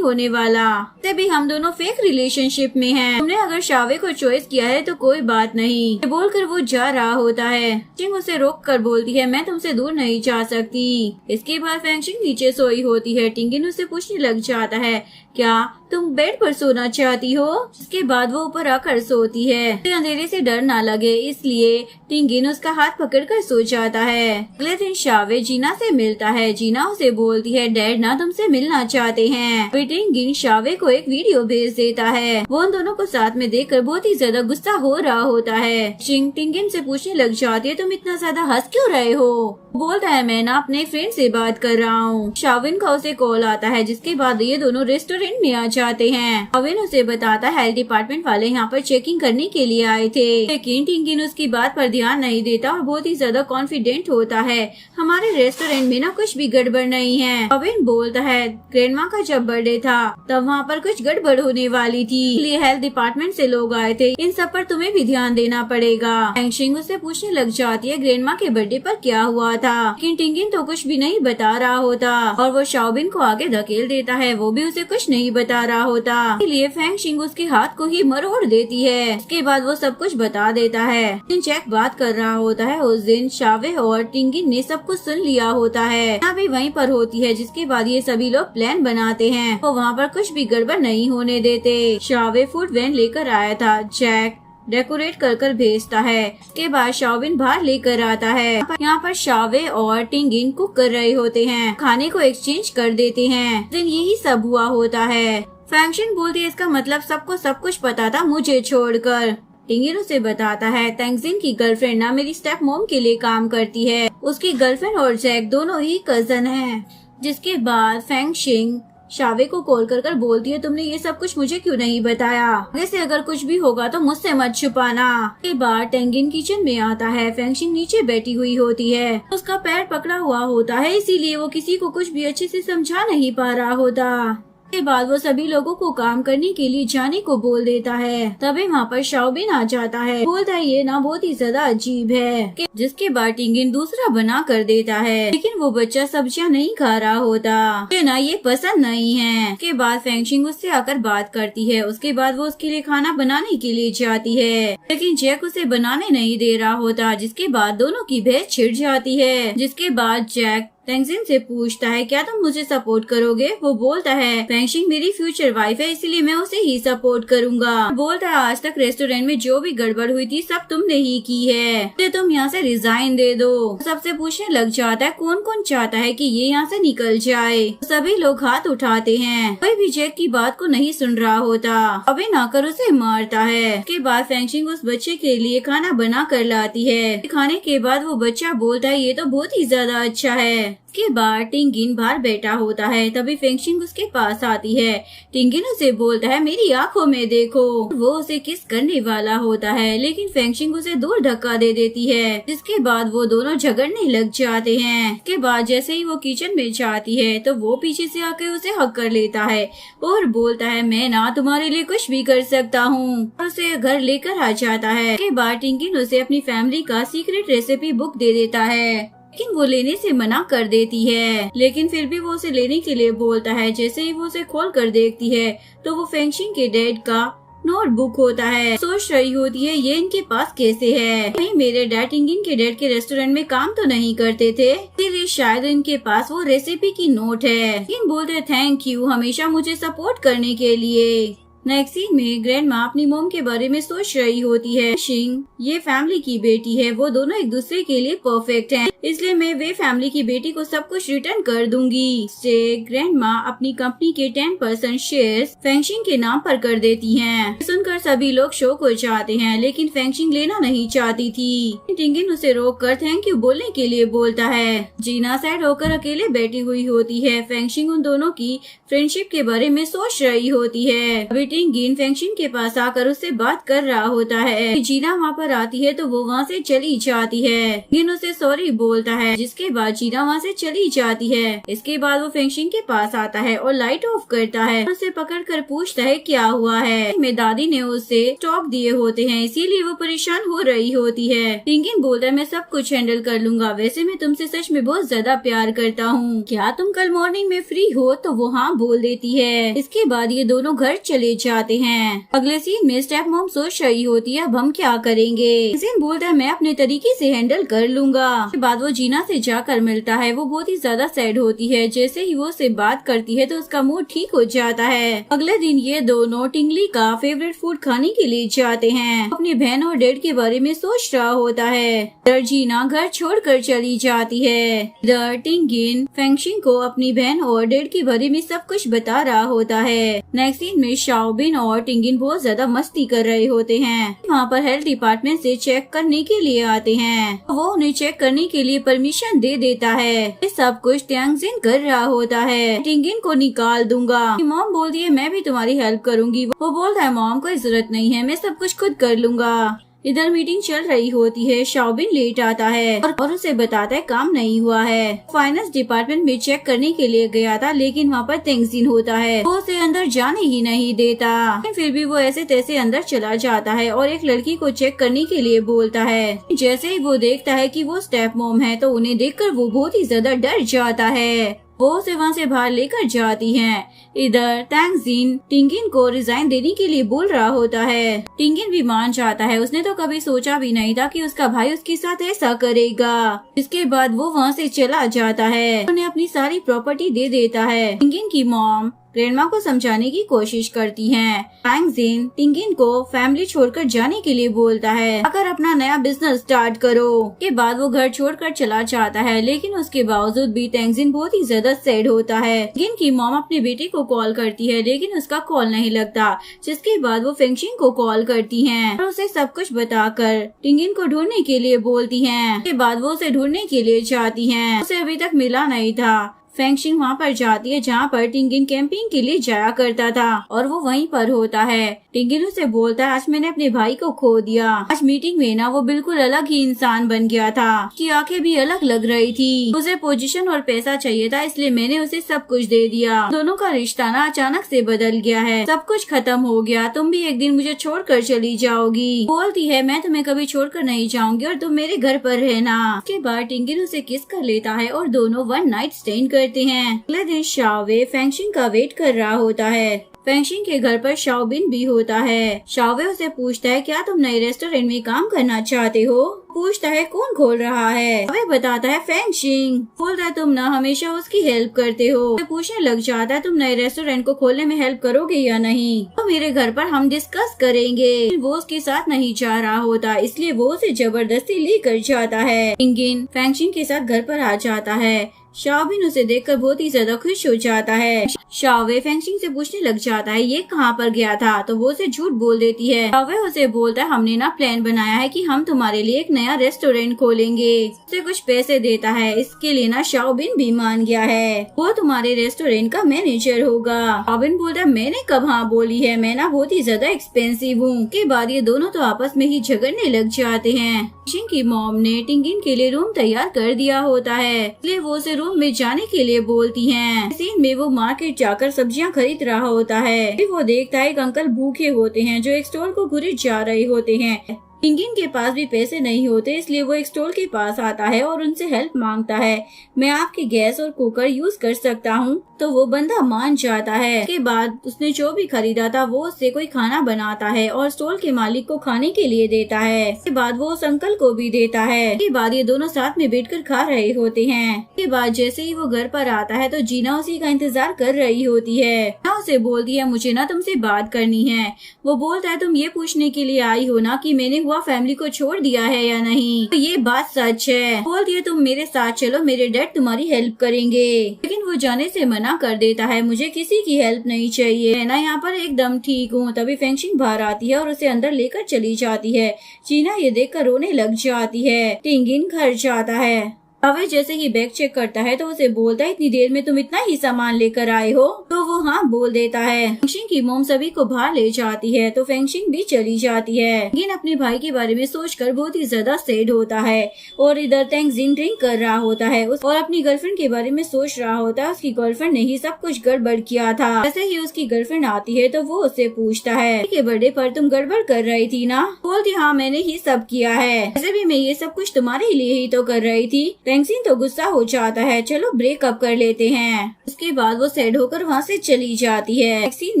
होने वाला। तभी हम दोनों फेक रिलेशनशिप में हैं। तुमने अगर शावे को चॉइस किया है तो कोई बात नहीं। ये बोलकर वो जा रहा होता है। फेंगशिंग उसे रोक कर बोलती है, मैं तुमसे दूर नहीं जा सकती। इसके बाद फेंगशिंग नीचे सोई होती है। टिंगिन उससे पूछने लग जाता है, क्या तुम बेड पर सोना चाहती हो? इसके बाद वो ऊपर आकर सोती है। अंधेरे से डर ना लगे इसलिए टिंगिन उसका हाथ पकड़कर सो जाता है। अगले दिन शावे जीना से मिलता है। जीना उसे बोलती है, डैड ना तुमसे मिलना चाहते हैं। टिंगिन शावे को एक वीडियो भेज देता है। वो उन दोनों को साथ में देखकर बहुत ही ज्यादा गुस्सा हो रहा होता है। टिंगिन से पूछने लग जाती है, तुम इतना ज्यादा हंस क्यों रहे हो? बोलता है, मैं ना अपने फ्रेंड से बात कर रहा हूँ। शाविन का उसे कॉल आता है। जिसके बाद ये दोनों रेस्टोरेंट में आ जाते हैं। शाविन उसे बताता है, हेल्थ डिपार्टमेंट वाले यहाँ पर चेकिंग करने के लिए आए थे। लेकिन टिंगिन उसकी बात पर ध्यान नहीं देता और बहुत ही ज्यादा कॉन्फिडेंट होता है। हमारे रेस्टोरेंट में ना कुछ भी गड़बड़ नहीं है। शाविन बोलता है, ग्रैंडमा का जब बर्थडे था तब वहाँ पर कुछ गड़बड़ होने वाली थी, इसलिए हेल्थ डिपार्टमेंट से लोग आए थे। इन सब पर तुम्हें भी ध्यान देना पड़ेगा। फेंगशिंग उससे पूछने लग जाती है, ग्रैंडमा के बर्थडे पर क्या हुआ था? लेकिन टिंगिन तो कुछ भी नहीं बता रहा होता और वो शाओबिन को आगे धकेल देता है। वो भी उसे कुछ नहीं बता रहा होता, इसलिए फेंगशिंग उसके हाथ को ही मरोड़ देती है। उसके बाद वो सब कुछ बता देता है। जैक बात कर रहा होता है। उस दिन शावे और टिंगिन ने सब कुछ सुन लिया होता है। यहाँ भी वहीं पर होती है। जिसके बाद ये सभी लोग प्लान बनाते हैं। वो वहाँ पर कुछ भी गड़बड़ नहीं होने देते। शावे फूड वैन लेकर आया था। जैक डेकोरेट कर भेजता है। इसके बाद शाओबिन बाहर लेकर आता है। यहाँ पर शावे और टिंगिन कुक कर रहे होते हैं। खाने को एक्सचेंज कर देते हैं। दिन यही सब हुआ होता है। फेंगशिंग बोलती है, इसका मतलब सबको सब कुछ पता था मुझे छोड़कर। टिंगिन उसे बताता है, तेंगजिन की गर्लफ्रेंड ना मेरी स्टेप मॉम के लिए काम करती है। उसकी गर्लफ्रेंड और जैक दोनों ही कजन हैं। जिसके बाद फेंगशिंग शावे को कॉल कर बोलती है, तुमने ये सब कुछ मुझे क्यों नहीं बताया? आगे से अगर कुछ भी होगा तो मुझसे मत छुपाना। के बाद टेंगिन किचन में आता है। फेंगशिंग नीचे बैठी हुई होती है। उसका पैर पकड़ा हुआ होता है, इसीलिए वो किसी को कुछ भी अच्छे से समझा नहीं पा रहा होता। के बाद वो सभी लोगों को काम करने के लिए जाने को बोल देता है। तभी वहाँ पर शाओबिन आ जाता है। बोलता है ये ना बहुत ही ज्यादा अजीब है। जिसके बाद टिंगिन दूसरा बना कर देता है, लेकिन वो बच्चा सब्जियां नहीं खा रहा होता। मुझे ना ये पसंद नहीं है। के बाद फेंगशिंग उससे आकर बात करती है। उसके बाद वो उसके लिए खाना बनाने के लिए जाती है, लेकिन जैक उसे बनाने नहीं दे रहा होता। जिसके बाद दोनों की बहस छिड़ जाती है। जिसके बाद जैक फेंगशिंग से पूछता है, क्या तुम मुझे सपोर्ट करोगे? वो बोलता है, फेंगशिंग मेरी फ्यूचर वाइफ है, इसलिए मैं उसे ही सपोर्ट करूंगा। बोलता है, आज तक रेस्टोरेंट में जो भी गड़बड़ हुई थी सब तुमने ही की है, तो तुम यहाँ से रिजाइन दे दो। सबसे पूछने लग जाता है, कौन कौन चाहता है कि ये यहाँ से निकल जाए? सभी लोग हाथ उठाते हैं। कोई भी जैक की बात को नहीं सुन रहा होता। अभी नाकर उसे मारता है। उसके बाद फेंगशिंग उस बच्चे के लिए खाना बना कर लाती है। खाने के बाद वो बच्चा बोलता है, ये तो बहुत ही ज्यादा अच्छा है। उसके बाद टिंगिन बाहर बैठा होता है। तभी फेंगशिंग उसके पास आती है। टिंगिन उसे बोलता है, मेरी आंखों में देखो। वो उसे किस करने वाला होता है, लेकिन फेंगशिंग उसे दूर धक्का दे देती है। जिसके बाद वो दोनों झगड़ने लग जाते हैं। उसके बाद जैसे ही वो किचन में जाती है तो वो पीछे से आकर उसे हक कर लेता है और बोलता है, मैं ना तुम्हारे लिए कुछ भी कर सकता हूँ। उसे घर लेकर आ जाता है। उसके बाद टिंगिन उसे अपनी फैमिली का सीक्रेट रेसिपी बुक दे देता है, लेकिन वो लेने से मना कर देती है। लेकिन फिर भी वो उसे लेने के लिए बोलता है। जैसे ही वो उसे खोल कर देखती है तो वो फेंगशिंग के डैड का नोटबुक होता है। सोच रही होती है, ये इनके पास कैसे है? नहीं, मेरे डैड टिंगिन के डैड के रेस्टोरेंट में काम तो नहीं करते थे, इसलिए शायद इनके पास वो रेसिपी की नोट है। टिंगिन बोलते, थैंक यू हमेशा मुझे सपोर्ट करने के लिए। नेक्स्ट सीन में ग्रैंड माँ अपनी मोम के बारे में सोच रही होती है। शिंग ये फैमिली की बेटी है, वो दोनों एक दूसरे के लिए परफेक्ट हैं, इसलिए मैं वे फैमिली की बेटी को सब कुछ रिटर्न कर दूंगी। से ग्रैंड माँ अपनी कंपनी के 10% शेयर्स फेंगशिंग के नाम पर कर देती हैं। सुनकर सभी लोग शौक हो जाते हैं, लेकिन फेंगशिंग लेना नहीं चाहती थी। टिंगिन उसे रोक कर थैंक यू बोलने के लिए बोलता है। जीना साइड होकर अकेले बैठी हुई होती है। फेंगशिंग उन दोनों की फ्रेंडशिप के बारे में सोच रही होती है। टिंगिन फेंगशिंग के पास आकर उससे बात कर रहा होता है। जीना वहाँ पर आती है तो वो वहाँ से चली जाती है। टिंगिन उसे सॉरी बोलता है, जिसके बाद जीना वहाँ से चली जाती है। इसके बाद वो फेंगशिंग के पास आता है और लाइट ऑफ करता है। उसे पकड़कर पूछता है क्या हुआ है। मेरी दादी ने उसे स्टॉक दिए होते हैं, इसीलिए वो परेशान हो रही होती है। टिंगिन बोलता है, मैं सब कुछ हैंडल कर लूंगा, वैसे मैं तुमसे सच में बहुत ज्यादा प्यार करता हूँ, क्या तुम कल मॉर्निंग में फ्री हो? तो वो हाँ बोल देती है। इसके बाद ये दोनों घर चले जाते हैं। अगले सीन में स्टेप मॉम सोच रही होती है, अब हम क्या करेंगे? जिन बोलता है, मैं अपने तरीके से हैंडल कर लूंगा। उसके बाद वो जीना से जाकर मिलता है। वो बहुत ही ज्यादा सैड होती है। जैसे ही वो उससे बात करती है तो उसका मूड ठीक हो जाता है। अगले दिन ये दोनों टिंगली का फेवरेट फूड खाने के लिए जाते हैं। अपनी बहन और डैड के बारे में सोच रहा होता है। इधर जीना घर छोड़कर चली जाती है। इधर टिंगिन फेंगशिंग को अपनी बहन और डैड के बारे में सब कुछ बता रहा होता है। नेक्स्ट सीन में शाओबिन और टिंगिन बहुत ज्यादा मस्ती कर रहे होते हैं। वहाँ पर हेल्थ डिपार्टमेंट से चेक करने के लिए आते हैं। वो उन्हें चेक करने के लिए परमिशन दे देता है। ये सब कुछ त्यांगजिन कर रहा होता है। टिंगिन को निकाल दूंगा। मॉम बोलती है, मैं भी तुम्हारी हेल्प करूंगी। वो बोलता है, मॉम कोई जरूरत नहीं है, मैं सब कुछ खुद कर लूंगा। इधर मीटिंग चल रही होती है। शाओबिन लेट आता है और उसे बताता है काम नहीं हुआ है। फाइनेंस डिपार्टमेंट में चेक करने के लिए गया था, लेकिन वहाँ पर तेंगजिन होता है। वो उसे अंदर जाने ही नहीं देता। फिर भी वो ऐसे तैसे अंदर चला जाता है और एक लड़की को चेक करने के लिए बोलता है। जैसे ही वो देखता है कि वो स्टेप मॉम है तो उन्हें देखकर वो बहुत ही ज्यादा डर जाता है। वो उसे वहाँ से बाहर लेकर जाती हैं। इधर तेंगजिन टिंगिन को रिजाइन देने के लिए बोल रहा होता है। टिंगिन भी मान जाता है। उसने तो कभी सोचा भी नहीं था कि उसका भाई उसके साथ ऐसा करेगा। इसके बाद वो वहाँ से चला जाता है। उन्हें अपनी सारी प्रॉपर्टी दे देता है। टिंगिन की मॉम ग्रैंडमा को समझाने की कोशिश करती हैं। तेंगजिन टिंगिन को फैमिली छोड़कर जाने के लिए बोलता है, अगर अपना नया बिजनेस स्टार्ट करो। के बाद वो घर छोड़कर चला जाता है, लेकिन उसके बावजूद भी तेंगजिन बहुत ही ज्यादा सैड होता है। टिंगिन की मॉम अपने बेटे को कॉल करती है, लेकिन उसका कॉल नहीं लगता। जिसके बाद वो फेंगशिंग को कॉल करती हैं और उसे सब कुछ बताकर टिंगिन को ढूंढने के लिए बोलती हैं। के बाद वो उसे ढूंढने के लिए जाती हैं। उसे अभी तक मिला नहीं था। फेंगशिंग वहाँ पर जाती है जहाँ पर टिंगिन कैंपिंग के लिए जाया करता था और वो वहीं पर होता है। टिंगिन उसे बोलता है आज मैंने अपने भाई को खो दिया। आज मीटिंग में ना वो बिल्कुल अलग ही इंसान बन गया था, उसकी आंखें भी अलग लग रही थी। उसे पोजीशन और पैसा चाहिए था इसलिए मैंने उसे सब कुछ दे दिया। दोनों का रिश्ता ना अचानक से बदल गया है, सब कुछ खत्म हो गया। तुम भी एक दिन मुझे छोड़कर चली जाओगी। बोलती है मैं तुम्हें कभी छोड़कर नहीं जाऊंगी और तुम मेरे घर पर रहना। उसके बाद टिंगिन उसे किस कर लेता है और दोनों वन नाइट स्टैंड करते हैं। अगले दिन शाओवे फेंगशिंग का वेट कर रहा होता है। फेंगशिंग के घर पर शाओबिन भी होता है। शाओवे उसे पूछता है क्या तुम नए रेस्टोरेंट में काम करना चाहते हो। पूछता है कौन खोल रहा है। शाओवे बताता है फेंगशिंग। बोलता है तुम ना हमेशा उसकी हेल्प करते हो। पूछने लग जाता है तुम नए रेस्टोरेंट को खोलने में हेल्प करोगे या नहीं। तो मेरे घर पर हम डिस्कस करेंगे। वो उसके साथ नहीं जा रहा होता इसलिए वो उसे जबरदस्ती लेकर जाता है। टिंगिन फेंगशिंग के साथ घर पर आ जाता है। शाओबिन उसे देखकर बहुत ही ज्यादा खुश हो जाता है। शाओवे फेंगशिंग से पूछने लग जाता है ये कहाँ पर गया था, तो वो उसे झूठ बोल देती है। शाओवे उसे बोलता है हमने ना प्लान बनाया है कि हम तुम्हारे लिए एक नया रेस्टोरेंट खोलेंगे। उसे कुछ पैसे देता है, इसके लिए ना शाओबिन भी मान गया है। वो तुम्हारे रेस्टोरेंट का मैनेजर होगा। शाओबिन बोलता है मैंने कब हाँ बोली है, मैं ना बहुत ही ज्यादा एक्सपेंसिव हूँ। के बाद ये दोनों तो आपस में ही झगड़ने लग जाते हैं। फेंगशिंग की मॉम ने टिंगिन के लिए रूम तैयार कर दिया होता है इसलिए वो उसे रूम में जाने के लिए बोलती हैं। सीन में वो मार्केट जाकर सब्जियां खरीद रहा होता है। फिर वो देखता है एक अंकल भूखे होते हैं जो एक स्टॉल को घुरे जा रहे होते हैं। टिंगिन के पास भी पैसे नहीं होते इसलिए वो एक स्टॉल के पास आता है और उनसे हेल्प मांगता है। मैं आपकी गैस और कुकर यूज कर सकता हूँ। तो वो बंदा मान जाता है। उसके बाद उसने जो भी खरीदा था वो उससे कोई खाना बनाता है और स्टॉल के मालिक को खाने के लिए देता है। उसके बाद वो उस अंकल को भी देता है। उसके बाद ये दोनों साथ में बैठकर खा रहे होते हैं। उसके बाद जैसे ही वो घर पर आता है तो जीना उसी का इंतजार कर रही होती है। जीना उसे बोलती है मुझे ना तुमसे बात करनी है। वो बोलता है तुम ये पूछने के लिए आई हो ना कि मैंने हुआ फैमिली को छोड़ दिया है या नहीं। तो ये बात सच है। बोलती है तुम मेरे साथ चलो, मेरे डैड तुम्हारी हेल्प करेंगे। लेकिन वो जाने से मना कर देता है, मुझे किसी की हेल्प नहीं चाहिए, मैं ना यहाँ पर एकदम ठीक हूँ। तभी फेंगशिंग बाहर आती है और उसे अंदर लेकर चली जाती है। जीना ये देखकर रोने लग जाती है। टिंगिन घर जाता है। शाओवे जैसे ही बैग चेक करता है तो उसे बोलता है इतनी देर में तुम इतना ही सामान लेकर आए हो। तो वो हाँ बोल देता है। फेंगशिंग की मोम सभी को बाहर ले जाती है तो फेंगशिंग भी चली जाती है। टिंगिन अपने भाई के बारे में सोचकर बहुत ही ज्यादा सैड होता है और इधर तेंगजिन ड्रिंक कर रहा होता है और अपनी गर्लफ्रेंड के बारे में सोच रहा होता है। उसकी गर्लफ्रेंड ने ही सब कुछ गड़बड़ किया था। जैसे ही उसकी गर्लफ्रेंड आती है तो वो उससे पूछता है के बर्थडे पर तुम गड़बड़ कर रही थी ना। बोलती हाँ मैंने ही सब किया है, वैसे भी मैं ये सब कुछ तुम्हारे लिए ही तो कर रही थी। फेंगशिंग तो गुस्सा हो जाता है, चलो ब्रेकअप कर लेते हैं। उसके बाद वो सैड होकर वहाँ से चली जाती है। सीन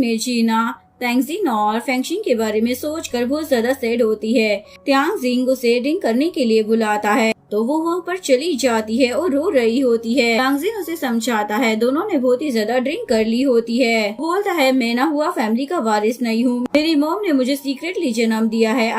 में जीना तेंगजिन और फेंगशिंग के बारे में सोचकर बहुत ज्यादा सैड होती है। त्यांगजिंग उसे ड्रिंक करने के लिए बुलाता है तो वो वहाँ पर चली जाती है और रो रही होती है। त्यांगजिन उसे समझाता है, दोनों ने बहुत ही ज्यादा ड्रिंक कर ली होती है। बोलता है मैं ना हुआ फैमिली का वारिस नहीं हूँ, मेरी मॉम ने मुझे सीक्रेटली जन्म दिया है।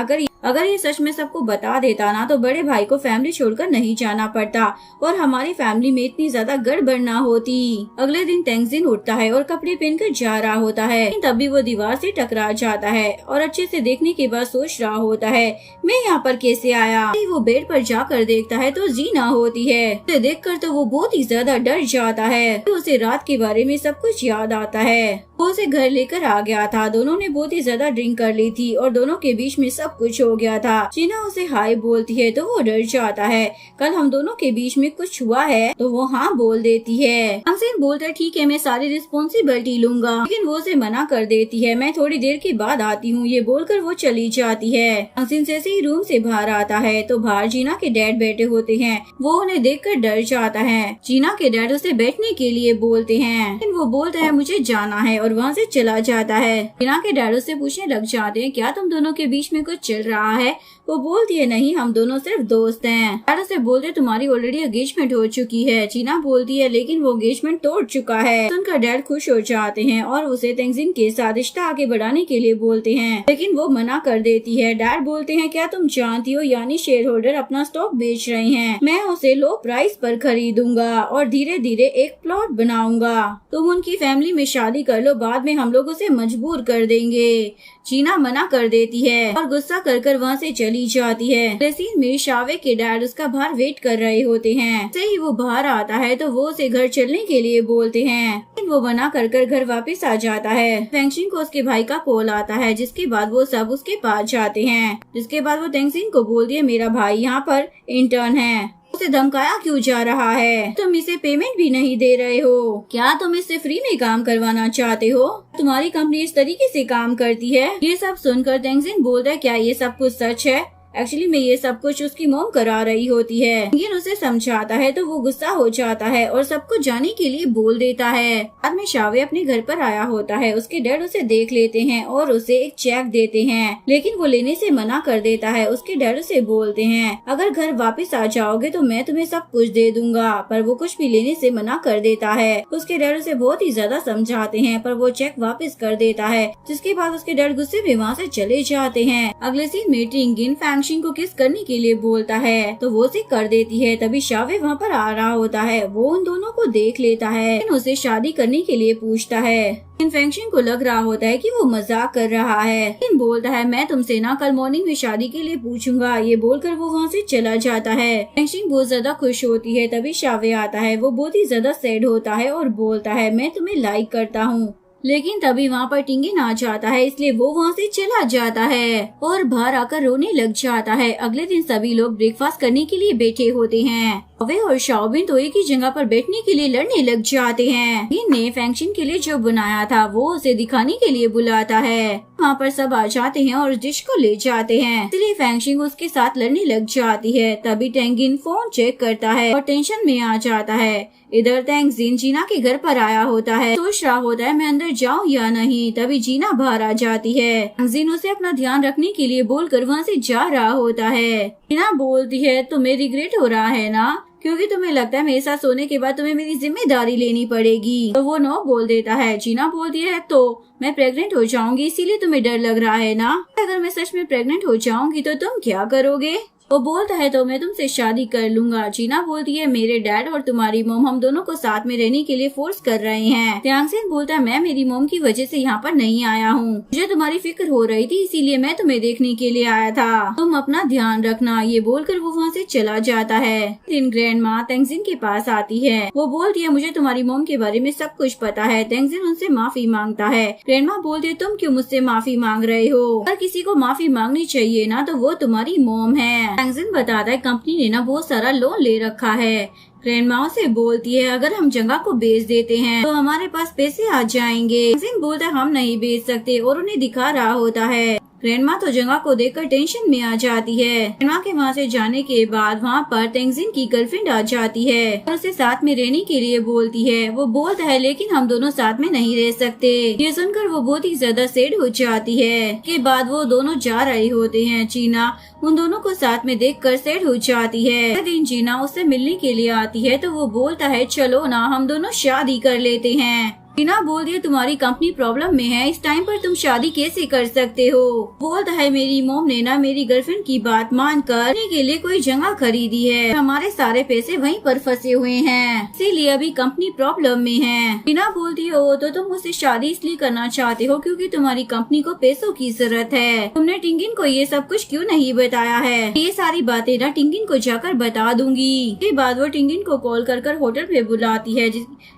अगर ये सच में सबको बता देता ना तो बड़े भाई को फैमिली छोड़कर नहीं जाना पड़ता और हमारी फैमिली में इतनी ज्यादा गड़बड़ ना होती। अगले दिन तेंगजिन उठता है और कपड़े पहनकर जा रहा होता है, तभी वो दीवार से टकरा जाता है और अच्छे से देखने के बाद सोच रहा होता है मैं यहाँ पर कैसे आया। वो बेड पर जाकर देखता है तो जीना होती है। उसे देखकर तो वो बहुत ही ज्यादा डर जाता है। उसे रात के बारे में सब कुछ याद आता है। वो उसे घर लेकर आ गया था। दोनों ने बहुत ही ज्यादा ड्रिंक कर ली थी और दोनों के बीच में सब कुछ हो गया था। जीना उसे हाय बोलती है तो वो डर जाता है, कल हम दोनों के बीच में कुछ हुआ है। तो वो हाँ बोल देती है। तेंगजिन बोलता है ठीक है मैं सारी रिस्पॉन्सिबिलिटी लूंगा, लेकिन वो उसे मना कर देती है, मैं थोड़ी देर के बाद आती हूँ। ये बोलकर वो चली जाती है। तेंगजिन जैसे ही रूम से बाहर आता है तो बाहर जीना के डैड बैठे होते हैं। वो उन्हें देखकर डर जाता है। जीना के डैड उसे बैठने के लिए बोलते हैं, लेकिन वो बोलता है मुझे जाना है और वहाँ से चला जाता है। जीना के डैड उससे पूछने लग जाते हैं क्या तुम दोनों के बीच में कुछ चल रहा है। वो बोलती है नहीं हम दोनों सिर्फ दोस्त हैं। डैड उसे बोलते तुम्हारी ऑलरेडी एंगेजमेंट हो चुकी है। जीना बोलती है लेकिन वो एंगेजमेंट तोड़ चुका है। उनका डैड खुश हो जाते हैं और उसे तेंगजिन के साथ रिश्ता आगे बढ़ाने के लिए बोलते हैं, लेकिन वो मना कर देती है। डैड बोलते हैं क्या तुम जानती हो यानी शेयर होल्डर अपना स्टॉक बेच रहे हैं, मैं उसे लो प्राइस पर खरीदूंगा और धीरे धीरे एक प्लॉट बनाऊंगा। तुम उनकी फैमिली में शादी कर लो, बाद में हम लोग उसे मजबूर कर देंगे। जीना मना कर देती है और गुस्सा कर कर वहाँ से चली जाती है। अगले सीन में शावे के डैड उसका बाहर वेट कर रहे होते हैं। जैसे ही वो बाहर आता है तो वो उसे घर चलने के लिए बोलते हैं, लेकिन वो मना कर घर वापस आ जाता है। फेंगशिन को उसके भाई का कॉल आता है, जिसके बाद वो सब उसके पास जाते हैं। जिसके बाद वो तेंगजिन को बोलती है, मेरा भाई यहाँ पर इंटर्न है, उसे धमकाया क्यों जा रहा है? तुम इसे पेमेंट भी नहीं दे रहे हो। क्या तुम इससे फ्री में काम करवाना चाहते हो? तुम्हारी कंपनी इस तरीके से काम करती है? ये सब सुनकर तेंगजिन बोलता है, क्या ये सब कुछ सच है? एक्चुअली में ये सब कुछ उसकी मॉम करा रही होती है। लेकिन उसे समझाता है तो वो गुस्सा हो जाता है और सब कुछ जाने के लिए बोल देता है। बाद में शावे अपने घर पर आया होता है। उसके डैड उसे देख लेते हैं और उसे एक चेक देते हैं, लेकिन वो लेने से मना कर देता है। उसके डैड उसे बोलते हैं, अगर घर वापस आ जाओगे तो मैं तुम्हें सब कुछ दे दूंगा, पर वो कुछ भी लेने से मना कर देता है। उसके डैड उसे बहुत ही ज्यादा समझाते हैं, पर वो चेक वापस कर देता है। जिसके बाद उसके डैड गुस्से में वहाँ से चले जाते हैं। अगले सीन में टिंगिन फेंगशिन को किस करने के लिए बोलता है तो वो उसे कर देती है। तभी शावे वहाँ पर आ रहा होता है। वो उन दोनों को देख लेता है, लेकिन उसे शादी करने के लिए पूछता है। फेंगशिन को लग रहा होता है कि वो मजाक कर रहा है, लेकिन बोलता है, मैं तुमसे ना कल मॉर्निंग में शादी के लिए पूछूंगा। ये बोलकर वो वहाँ से चला जाता है। फेंगशिन बहुत ज्यादा खुश होती है। तभी शावे आता है। वो बहुत ही ज्यादा सैड होता है और बोलता है, मैं तुम्हें लाइक करता हूँ। लेकिन तभी वहाँ पर टिंगिन आ जाता है, इसलिए वो वहाँ से चला जाता है और बाहर आकर रोने लग जाता है। अगले दिन सभी लोग ब्रेकफास्ट करने के लिए बैठे होते हैं। वे और शाओबिन तो एक ही जगह पर बैठने के लिए लड़ने लग जाते हैं। ने फेंगशिन के लिए जो बनाया था वो उसे दिखाने के लिए बुलाता है। वहाँ पर सब आ जाते हैं और डिश को ले जाते हैं, इसलिए फेंगशिन उसके साथ लड़ने लग जाती है। तभी टेंगिन फोन चेक करता है और टेंशन में आ जाता है। इधर तेंगजिन जीना के घर पर आया होता है। सोच रहा होता है मैं अंदर जाऊं या नहीं। तभी जीना बाहर आ जाती है। तेंगजिन उसे अपना ध्यान रखने के लिए बोलकर वहाँ से जा रहा होता है। जीना बोलती है, तुम्हें रिग्रेट हो रहा है ना, क्योंकि तुम्हें लगता है मेरे साथ सोने के बाद तुम्हें मेरी जिम्मेदारी लेनी पड़ेगी। तो वो नो बोल देता है। जीना बोलती है, तो मैं प्रेग्नेंट हो जाऊंगी इसीलिए तुम्हें डर लग रहा है ना? अगर मैं सच में प्रेग्नेंट हो जाऊंगी तो तुम क्या करोगे? वो बोलता है, तो मैं तुमसे शादी कर लूंगा। जीना बोलती है, मेरे डैड और तुम्हारी मोम हम दोनों को साथ में रहने के लिए फोर्स कर रहे हैं। तेंगजिन बोलता है, मैं मेरी मोम की वजह से यहाँ पर नहीं आया हूँ। मुझे तुम्हारी फिक्र हो रही थी इसीलिए मैं तुम्हें देखने के लिए आया था। तुम अपना ध्यान रखना। ये बोलकर वो वहाँ से चला जाता है। दिन ग्रैंड माँ तेंगजिन के पास आती है। वो बोलती है, मुझे तुम्हारी मोम के बारे में सब कुछ पता है। तेंगजिन उनसे माफी मांगता है। ग्रैंड माँ बोलती है, तुम क्यों मुझसे माफी मांग रहे हो? अगर किसी को माफी मांगनी चाहिए ना तो वो तुम्हारी मोम है। तेंगजिन बताता है, कंपनी ने ना बहुत सारा लोन ले रखा है। ग्रैंडमा से बोलती है, अगर हम जगह को बेच देते हैं तो हमारे पास पैसे आ जाएंगे। तेंगजिन बोलता है, हम नहीं बेच सकते और उन्हें दिखा रहा होता है। ग्रैंडमा तो जगह को देखकर टेंशन में आ जाती है। ग्रैंडमा के वहाँ से जाने के बाद वहाँ पर तेंगजिन की गर्लफ्रेंड आ जाती है और उसे साथ में रहने के लिए बोलती है। वो बोलता है, लेकिन हम दोनों साथ में नहीं रह सकते। ये सुनकर वो बहुत ही ज्यादा सैड हो जाती है। के बाद वो दोनों जा रहे होते हैं। जीना उन दोनों को साथ में देखकर सैड हो जाती है। अगले दिन जीना उससे मिलने के लिए आती है तो वो बोलता है, चलो ना हम दोनों शादी कर लेते हैं। जीना बोलती है, तुम्हारी कंपनी प्रॉब्लम में है, इस टाइम पर तुम शादी कैसे कर सकते हो? बोलता है, मेरी मोम ने ना मेरी गर्लफ्रेंड की बात मानकर रहने के लिए कोई जगह खरीदी है। हमारे सारे पैसे वहीं पर फंसे हुए हैं, इसीलिए अभी कंपनी प्रॉब्लम में है। जीना बोलती हो तो तुम मुझसे शादी इसलिए करना चाहते हो क्योंकि तुम्हारी कंपनी को पैसों की जरूरत है। तुमने टिंगिन को ये सब कुछ क्यों नहीं बताया है? ये सारी बातें ना टिंगिन को जाकर बता दूंगी। के बाद वो टिंगिन को कॉल कर होटल में बुलाती है।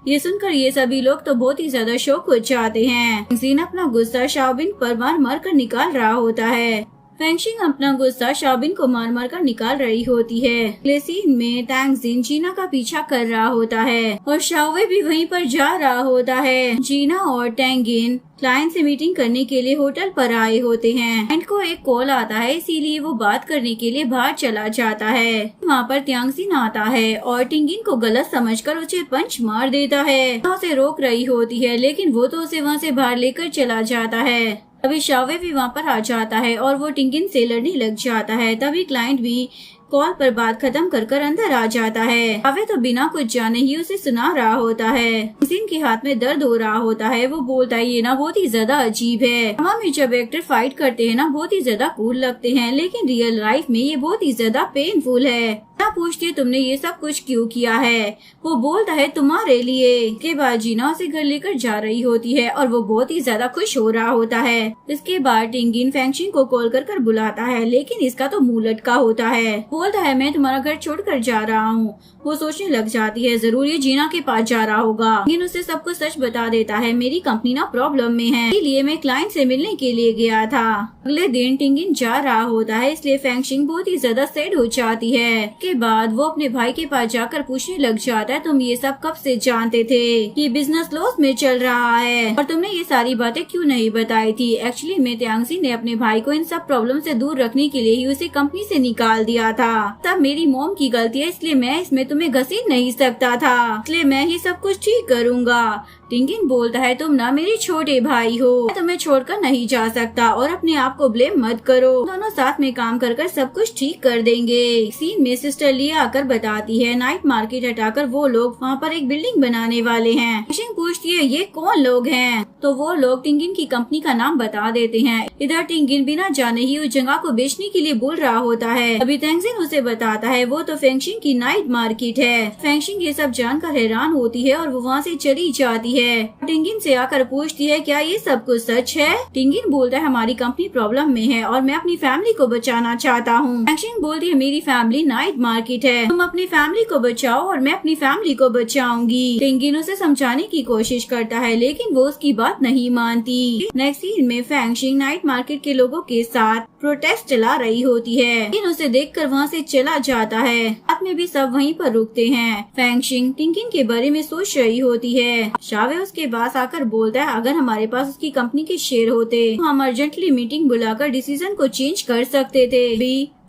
ये सुनकर ये सभी लोग तो बहुत ही ज्यादा शौक हो जाते हैं। तेंगजिन अपना गुस्सा शाओबिन पर मार कर निकाल रहा होता है। फेंगशिन अपना गुस्सा शाओबिन को मार कर निकाल रही होती है। अगले सीन में तेंगजिन जीना का पीछा कर रहा होता है और शाओवे भी वहीं पर जा रहा होता है। जीना और तेंगिन क्लाइंट से मीटिंग करने के लिए होटल पर आए होते हैं। क्लाइंट को एक कॉल आता है इसीलिए वो बात करने के लिए बाहर चला जाता है। वहाँ पर तेंगजिन आता है और टिंगिन को गलत समझकर उसे पंच मार देता है। उसे रोक रही होती है लेकिन वो तो उसे वहाँ से बाहर लेकर चला जाता है। तभी शावे भी वहाँ पर आ जाता है और वो टिंगिन से लड़ने लग जाता है। तभी क्लाइंट भी कॉल पर बात खत्म कर अंदर आ जाता है। शावे तो बिना कुछ जाने ही उसे सुना रहा होता है। तेंगजिन के हाथ में दर्द हो रहा होता है। वो बोलता है, ये ना बहुत ही ज्यादा अजीब है। ड्रामा में जब एक्टर फाइट करते हैं ना बहुत ही ज्यादा कूल लगते हैं, लेकिन रियल लाइफ में ये बहुत ही ज्यादा पेनफुल है। जीना पूछती है तुमने ये सब कुछ क्यों किया है। वो बोलता है तुम्हारे लिए। के बाद जीना उसे घर लेकर जा रही होती है और वो बहुत ही ज्यादा खुश हो रहा होता है। इसके बाद टिंगिन फेंगशिन को कॉल कर बुलाता है, लेकिन इसका तो मुंह लटका होता है। बोलता है मैं तुम्हारा घर छोड़कर जा रहा हूँ। वो सोचने लग जाती है जरूर ये जीना के पास जा रहा होगा। टिंगिन उसे सब कुछ सच बता देता है, मेरी कंपनी ना प्रॉब्लम में है, इसलिए मैं क्लाइंट से मिलने के लिए गया था। अगले दिन टिंगिन जा रहा होता है, इसलिए फेंगशिन बहुत ही ज्यादा सैड हो जाती है। के बाद वो अपने भाई के पास जाकर पूछने लग जाता है तुम ये सब कब से जानते थे कि बिजनेस लॉस में चल रहा है और तुमने ये सारी बातें क्यों नहीं बताई थी। एक्चुअली में त्यांगजी ने अपने भाई को इन सब प्रॉब्लम से दूर रखने के लिए ही उसे कंपनी से निकाल दिया था। तब मेरी मॉम की गलती है, इसलिए मैं इसमें तुम्हें घसीट नहीं सकता था, इसलिए मैं ही सब कुछ ठीक करूँगा। टिंगिन बोलता है तुम ना मेरे छोटे भाई हो, मैं तुम्हें छोड़कर नहीं जा सकता और अपने आप को ब्लेम मत करो, दोनों साथ में काम कर सब कुछ ठीक कर देंगे। सीन में सिस्टर लिया आकर बताती है नाइट मार्केट हटाकर वो लोग वहाँ पर एक बिल्डिंग बनाने वाले हैं। फेंगशिन पूछती है ये कौन लोग हैं, तो वो लोग टिंगिन की कंपनी का नाम बता देते हैं। इधर टिंगिन बिना जाने ही उस जगह को बेचने के लिए बोल रहा होता है। अभी तेंगजिन उसे बताता है वो तो फेंगशिन की नाइट मार्केट है। फेंगशिन ये सब जानकर हैरान होती है और वो वहाँ से चली जाती है। टिंगिन से आकर पूछती है क्या ये सब कुछ सच है। टिंगिन बोलता है हमारी कंपनी प्रॉब्लम में है और मैं अपनी फैमिली को बचाना चाहता हूँ। फेंगशिन बोलती है मेरी फैमिली नाइट मार्केट है, तुम अपनी फैमिली को बचाओ और मैं अपनी फैमिली को बचाऊंगी। टिंगिन उसे समझाने की कोशिश करता है, लेकिन वो उसकी बात नहीं मानती। नेक्स्ट सीन में फेंगशिन नाइट मार्केट के लोगों के साथ प्रोटेस्ट चला रही होती है, लेकिन उसे देखकर वहाँ से चला जाता है। रात में भी सब वहीं पर रुकते हैं। फेंगशिन टिंगिन के बारे में सोच रही होती है। शावे उसके पास आकर बोलता है अगर हमारे पास उसकी कंपनी के शेयर होते तो हम अर्जेंटली मीटिंग बुलाकर डिसीजन को चेंज कर सकते थे।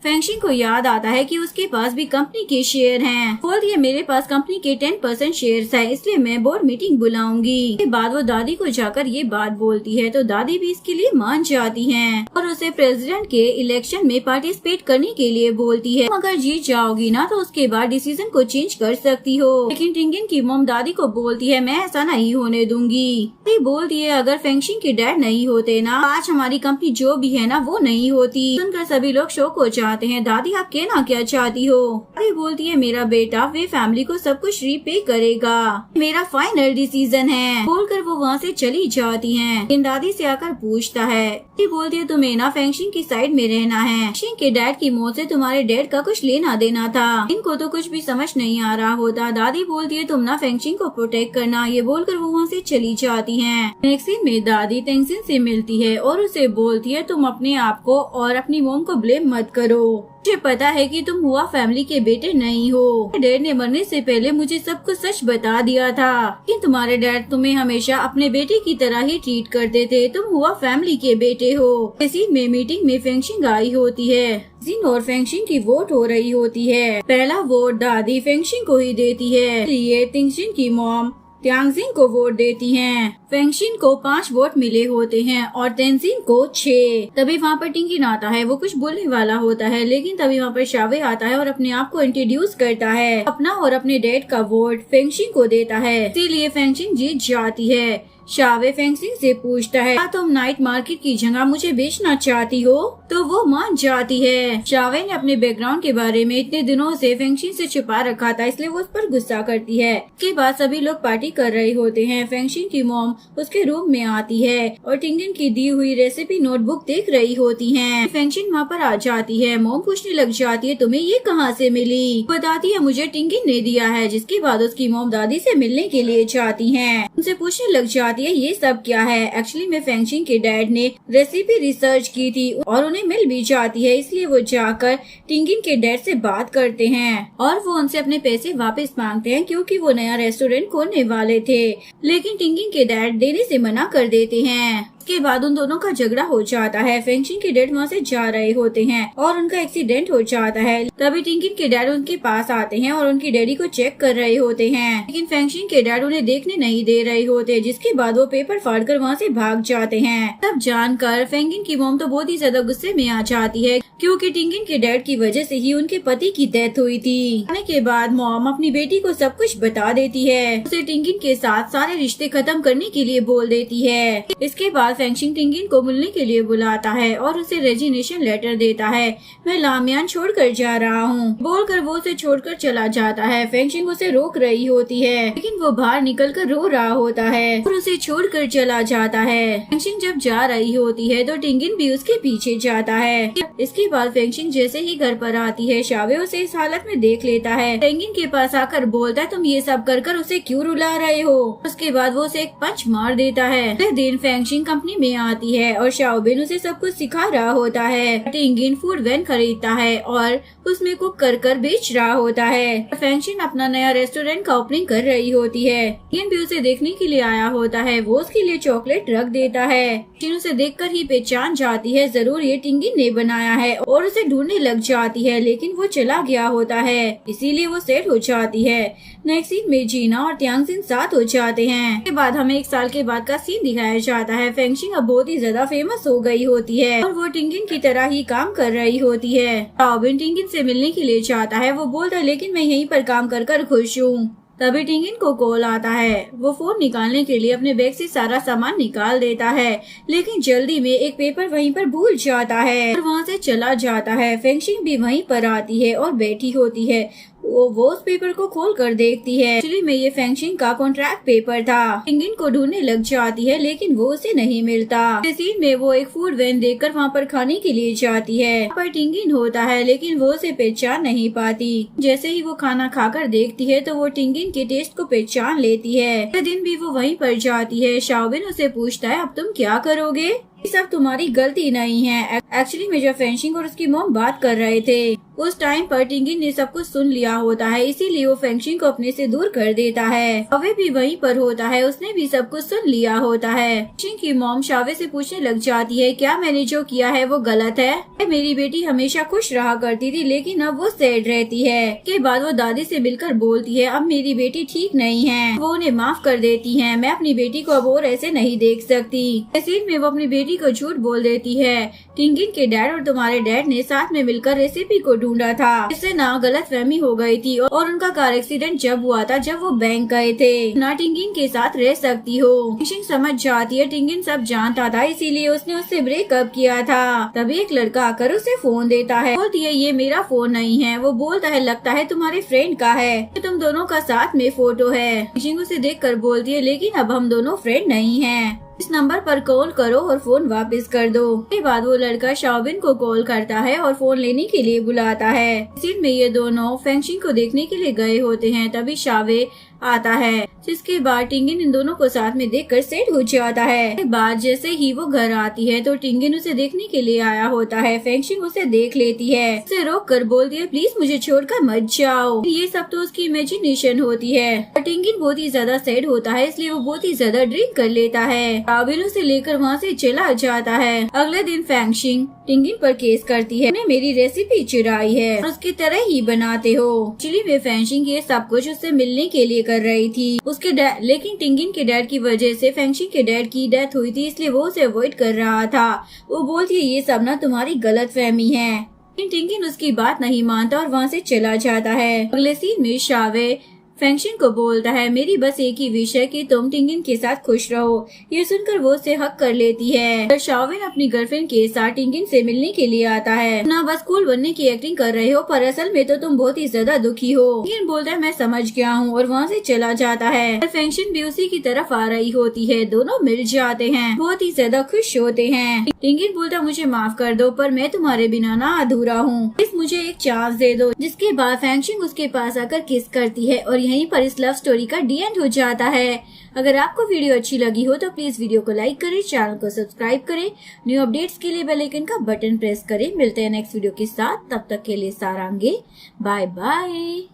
फेंगशिन को याद आता है कि उसके पास भी कंपनी के शेयर हैं। बोलती है मेरे पास कंपनी के 10% शेयर्स है, इसलिए मैं बोर्ड मीटिंग बुलाऊंगी। के बाद वो दादी को जाकर ये बात बोलती है तो दादी भी इसके लिए मान जाती हैं और उसे प्रेसिडेंट के इलेक्शन में पार्टिसिपेट करने के लिए बोलती है। अगर जीत जाओगी ना तो उसके बाद डिसीजन को चेंज कर सकती हो। लेकिन टिंगिन की मॉम दादी को बोलती है मैं ऐसा नहीं होने दूंगी। दादी बोलती है अगर फेंगशिन के डैड नहीं होते ना आज हमारी कंपनी जो भी है ना वो नहीं होती। सुनकर सभी लोग शौक हो जाते हैं। दादी आप कहना क्या चाहती हो। दादी बोलती है मेरा बेटा वे फैमिली को सब कुछ रीपे करेगा, मेरा फाइनल डिसीजन है। बोलकर वो वहाँ से चली जाती हैं। लेकिन दादी से आकर पूछता है, दादी बोलती है तुम्हें ना फेंगशिन की साइड में रहना है, फेंगशिन के डैड की मौत से तुम्हारे डैड का कुछ लेना देना था। इनको तो कुछ भी समझ नहीं आ रहा होता। दादी बोलती है तुम ना फेंगशिन को प्रोटेक्ट करना। ये बोलकर वो वहाँ से चली जाती हैं। नेक्स्ट सीन में दादी तेंगजिन से मिलती है और उसे बोलती है तुम अपने आप को और अपनी मॉम को ब्लेम मत करो, मुझे पता है कि तुम हुआ फैमिली के बेटे नहीं हो। डैड ने मरने से पहले मुझे सब कुछ सच बता दिया था, लेकिन तुम्हारे डैड तुम्हें हमेशा अपने बेटे की तरह ही ट्रीट करते थे। तुम हुआ फैमिली के बेटे हो। इसी में मीटिंग में फेंगशिन आई होती है। जिन और फेंगशिन की वोट हो रही होती है। पहला वोट दादी फेंगशिन को ही देती है, इसलिए तेंगजिन की मॉम त्यांगजिन को वोट देती हैं। फेंगशिन को 5 वोट मिले होते हैं और तेंगजिन को 6। तभी वहाँ पर टिंगिन आता है, वो कुछ बोलने वाला होता है, लेकिन तभी वहाँ पर शावे आता है और अपने आप को इंट्रोड्यूस करता है। अपना और अपने डैड का वोट फेंगशिन को देता है, इसीलिए फेंगशिन जीत जाती है। शावे फेंगशिन से पूछता है क्या तुम नाइट मार्केट की जगह मुझे बेचना चाहती हो, तो वो मान जाती है। शावे ने अपने बैकग्राउंड के बारे में इतने दिनों से फेंगशिन से छुपा रखा था, इसलिए वो उस पर गुस्सा करती है। इसके बाद सभी लोग पार्टी कर रहे होते हैं। फेंगशिन की मॉम उसके रूम में आती है और टिंगिन की दी हुई रेसिपी नोटबुक देख रही होती है। फेंगशिन वहाँ पर आ जाती है। मॉम पूछने लग जाती है तुम्हें ये कहाँ से मिली। बताती है मुझे टिंगिन ने दिया है। जिसके बाद उसकी मॉम दादी से मिलने के लिए जाती है। उनसे पूछने लग जाती है ये सब क्या है। एक्चुअली में फेंगशिन के डैड ने रेसिपी रिसर्च की थी और उन्हें मिल भी जाती है, इसलिए वो जाकर टिंगिन के डैड से बात करते हैं और वो उनसे अपने पैसे वापस मांगते हैं क्योंकि वो नया रेस्टोरेंट खोलने वाले थे। लेकिन टिंगिन के डैड देने से मना कर देते हैं। के बाद उन दोनों का झगड़ा हो जाता है। फेंगशिन के डैड वहाँ से जा रहे होते हैं और उनका एक्सीडेंट हो जाता है। तभी टिंगिन के डैड उनके पास आते हैं और उनकी डैडी को चेक कर रहे होते हैं, लेकिन फेंगशिन के डैड उन्हें देखने नहीं दे रहे होते। जिसके बाद वो पेपर फाड़कर वहाँ से भाग जाते हैं। तब जानकर फेंगशिन की मॉम तो बहुत ही ज्यादा गुस्से में आ जाती है क्योंकि टिंगिन के डैड की वजह से ही उनके पति की डेथ हुई थी। आने के बाद मॉम अपनी बेटी को सब कुछ बता देती है। उसे टिंगिन के साथ सारे रिश्ते खत्म करने के लिए बोल देती है। इसके बाद फेंगशिंग टिंगिन को मिलने के लिए बुलाता है और उसे रेजिग्नेशन लेटर देता है। मैं लामियान छोड़कर जा रहा हूँ बोलकर वो उसे छोड़कर चला जाता है। फेंगशिंग उसे रोक रही होती है लेकिन वो बाहर निकलकर रो रहा होता है और उसे छोड़कर चला जाता है। फेंगशिंग जब जा रही होती है तो टिंगिन भी उसके पीछे जाता है। इसके बाद फेंगशिंग जैसे ही घर पर आती है शावे उसे इस हालत में देख लेता है। टिंगिन के पास आकर बोलता है तुम ये सब कर उसे क्यों रुला रहे हो। उसके बाद वो उसे एक पंच मार देता है। अगले दिन फेंगशिंग कंपनी में आती है और शाओबिन उसे सब कुछ सिखा रहा होता है। टिंगिन फूड वैन खरीदता है और उसमें कुक कर बेच रहा होता है। फेंगशिंग अपना नया रेस्टोरेंट का ओपनिंग कर रही होती है। टिंगिन भी उसे देखने के लिए आया होता है। वो उसके लिए चॉकलेट रख देता है। टिंगिन उसे देखकर ही पहचान जाती है जरूर ये टिंगिन ने बनाया है और उसे ढूंढने लग जाती है लेकिन वो चला गया होता है इसीलिए वो सेट हो जाती है। नेक्स्ट सीन में जीना और त्यांगजिन साथ हो जाते हैं। इसके बाद हमें 1 साल के बाद का सीन दिखाया जाता है। फेंगशिंग अब बहुत ही ज्यादा फेमस हो गई होती है और वो टिंगिन की तरह ही काम कर रही होती है। शाओबिन टिंगिन से मिलने के लिए चाहता है। वो बोलता है लेकिन मैं यहीं पर काम कर खुश हूँ। तभी टिंगिन को कॉल आता है। वो फोन निकालने के लिए अपने बैग से सारा सामान निकाल देता है लेकिन जल्दी में एक पेपर वहीं पर भूल जाता है और वहाँ से चला जाता है। फेंगशिंग भी वहीं पर आती है और बैठी होती है। वो उस पेपर को खोल कर देखती है। एक्चुअली में ये फेंगशिंग का कॉन्ट्रैक्ट पेपर था। टिंगिन को ढूंढने लग जाती है लेकिन वो उसे नहीं मिलता। इस सीन में वो एक फूड वैन देखकर वहाँ पर खाने के लिए जाती है। पर टिंगिन होता है लेकिन वो उसे पहचान नहीं पाती। जैसे ही वो खाना खाकर देखती है तो वो टिंगिन के टेस्ट को पहचान लेती है। अगले दिन भी वो वहीं पर जाती है। शाओबिन उसे पूछता है अब तुम क्या करोगे। ये सब तुम्हारी गलती नहीं है। एक्चुअली में जब फेंगशिंग और उसकी मॉम बात कर रहे थे उस टाइम पर टिंगिन ने सब कुछ सुन लिया होता है इसीलिए वो फेंगशिंग को अपने से दूर कर देता है। शावे भी वहीं पर होता है। उसने भी सब कुछ सुन लिया होता है। फेंगशिंग की मॉम शावे से पूछने लग जाती है क्या मैंने जो किया है वो गलत है। मेरी बेटी हमेशा खुश रहा करती थी लेकिन अब वो सैड रहती है। के बाद वो दादी से मिलकर बोलती है अब मेरी बेटी ठीक नहीं है। वो उन्हें माफ कर देती है। मैं अपनी बेटी को अब और ऐसे नहीं देख सकती। इस सीन में वो अपनी बेटी को झूठ बोल देती है। टिंगिन के डैड और तुम्हारे डैड ने साथ में मिलकर रेसिपी को ढूंढा था। इससे ना गलतफहमी हो गई थी और उनका कार एक्सीडेंट जब हुआ था जब वो बैंक गए थे। ना टिंगिन के साथ रह सकती हो। फेंगशिंग समझ जाती है टिंगिन सब जानता था इसीलिए उसने उससे ब्रेकअप किया था। तभी एक लड़का आकर उसे फोन देता है। बोलती है ये मेरा फोन नहीं है। वो बोलता है लगता है तुम्हारे फ्रेंड का है। तुम दोनों का साथ में फोटो है। फेंगशिंग उसे देखकर बोलती है लेकिन अब हम दोनों फ्रेंड नहीं हैं। इस नंबर पर कॉल करो और फोन वापस कर दो। इसके बाद वो लड़का शाओबिन को कॉल करता है और फोन लेने के लिए बुलाता है। सीन में ये दोनों फेंगशिंग को देखने के लिए गए होते हैं। तभी शावे आता है जिसके बाद टिंगिन इन दोनों को साथ में देखकर सेट हो जाता है। इसके बाद जैसे ही वो घर आती है तो टिंगिन उसे देखने के लिए आया होता है। फेंगशिंग उसे देख लेती है। उसे रोक कर बोलती है प्लीज मुझे छोड़कर मत जाओ। ये सब तो उसकी इमेजिनेशन होती है। और टिंगिन बहुत ही ज्यादा सैड होता है इसलिए वो बहुत ही ज्यादा ड्रिंक कर लेता है। शाओबिन उसे लेकर वहाँ से चला जाता है। अगले दिन फेंगशिंग टिंगिन पर केस करती है। ने मेरी रेसिपी चुराई है और उसकी तरह ही बनाते हो। एक्चुअली में फेंगशिंग ये सब कुछ उससे मिलने के लिए कर रही थी। उसके डैड लेकिन टिंगिन के डैड की वजह से फेंगशिंग के डैड की डेथ हुई थी इसलिए वो उसे अवॉइड कर रहा था। वो बोलती है ये सब ना तुम्हारी गलतफहमी है। टिंगिन उसकी बात नहीं मानता और वहाँ से चला जाता है। अगले सीन में शावे फेंगशिंग को बोलता है मेरी बस एक ही विश है कि तुम टिंगिन के साथ खुश रहो। ये सुनकर वो उसे हक कर लेती है। शाओबिन अपनी गर्लफ्रेंड के साथ टिंगिन से मिलने के लिए आता है। ना बस कूल बनने की एक्टिंग कर रहे हो पर असल में तो तुम बहुत ही ज्यादा दुखी हो। टिंगिन बोलता है मैं समझ गया हूँ और वहाँ से चला जाता है। फेंगशिंग भी उसी की तरफ आ रही होती है। दोनों मिल जाते हैं। बहुत ही ज्यादा खुश होते हैं। टिंगिन बोलता मुझे माफ कर दो पर मैं तुम्हारे बिना ना अधूरा हूँ। प्लीज मुझे एक चांस दे दो। जिसके बाद फेंगशिंग उसके पास आकर किस करती है और यहीं पर इस लव स्टोरी का डी एंड हो जाता है। अगर आपको वीडियो अच्छी लगी हो तो प्लीज वीडियो को लाइक करें, चैनल को सब्सक्राइब करें, न्यू अपडेट्स के लिए बेल आइकन का बटन प्रेस करें। मिलते हैं नेक्स्ट वीडियो के साथ। तब तक के लिए सारांगे। Bye bye.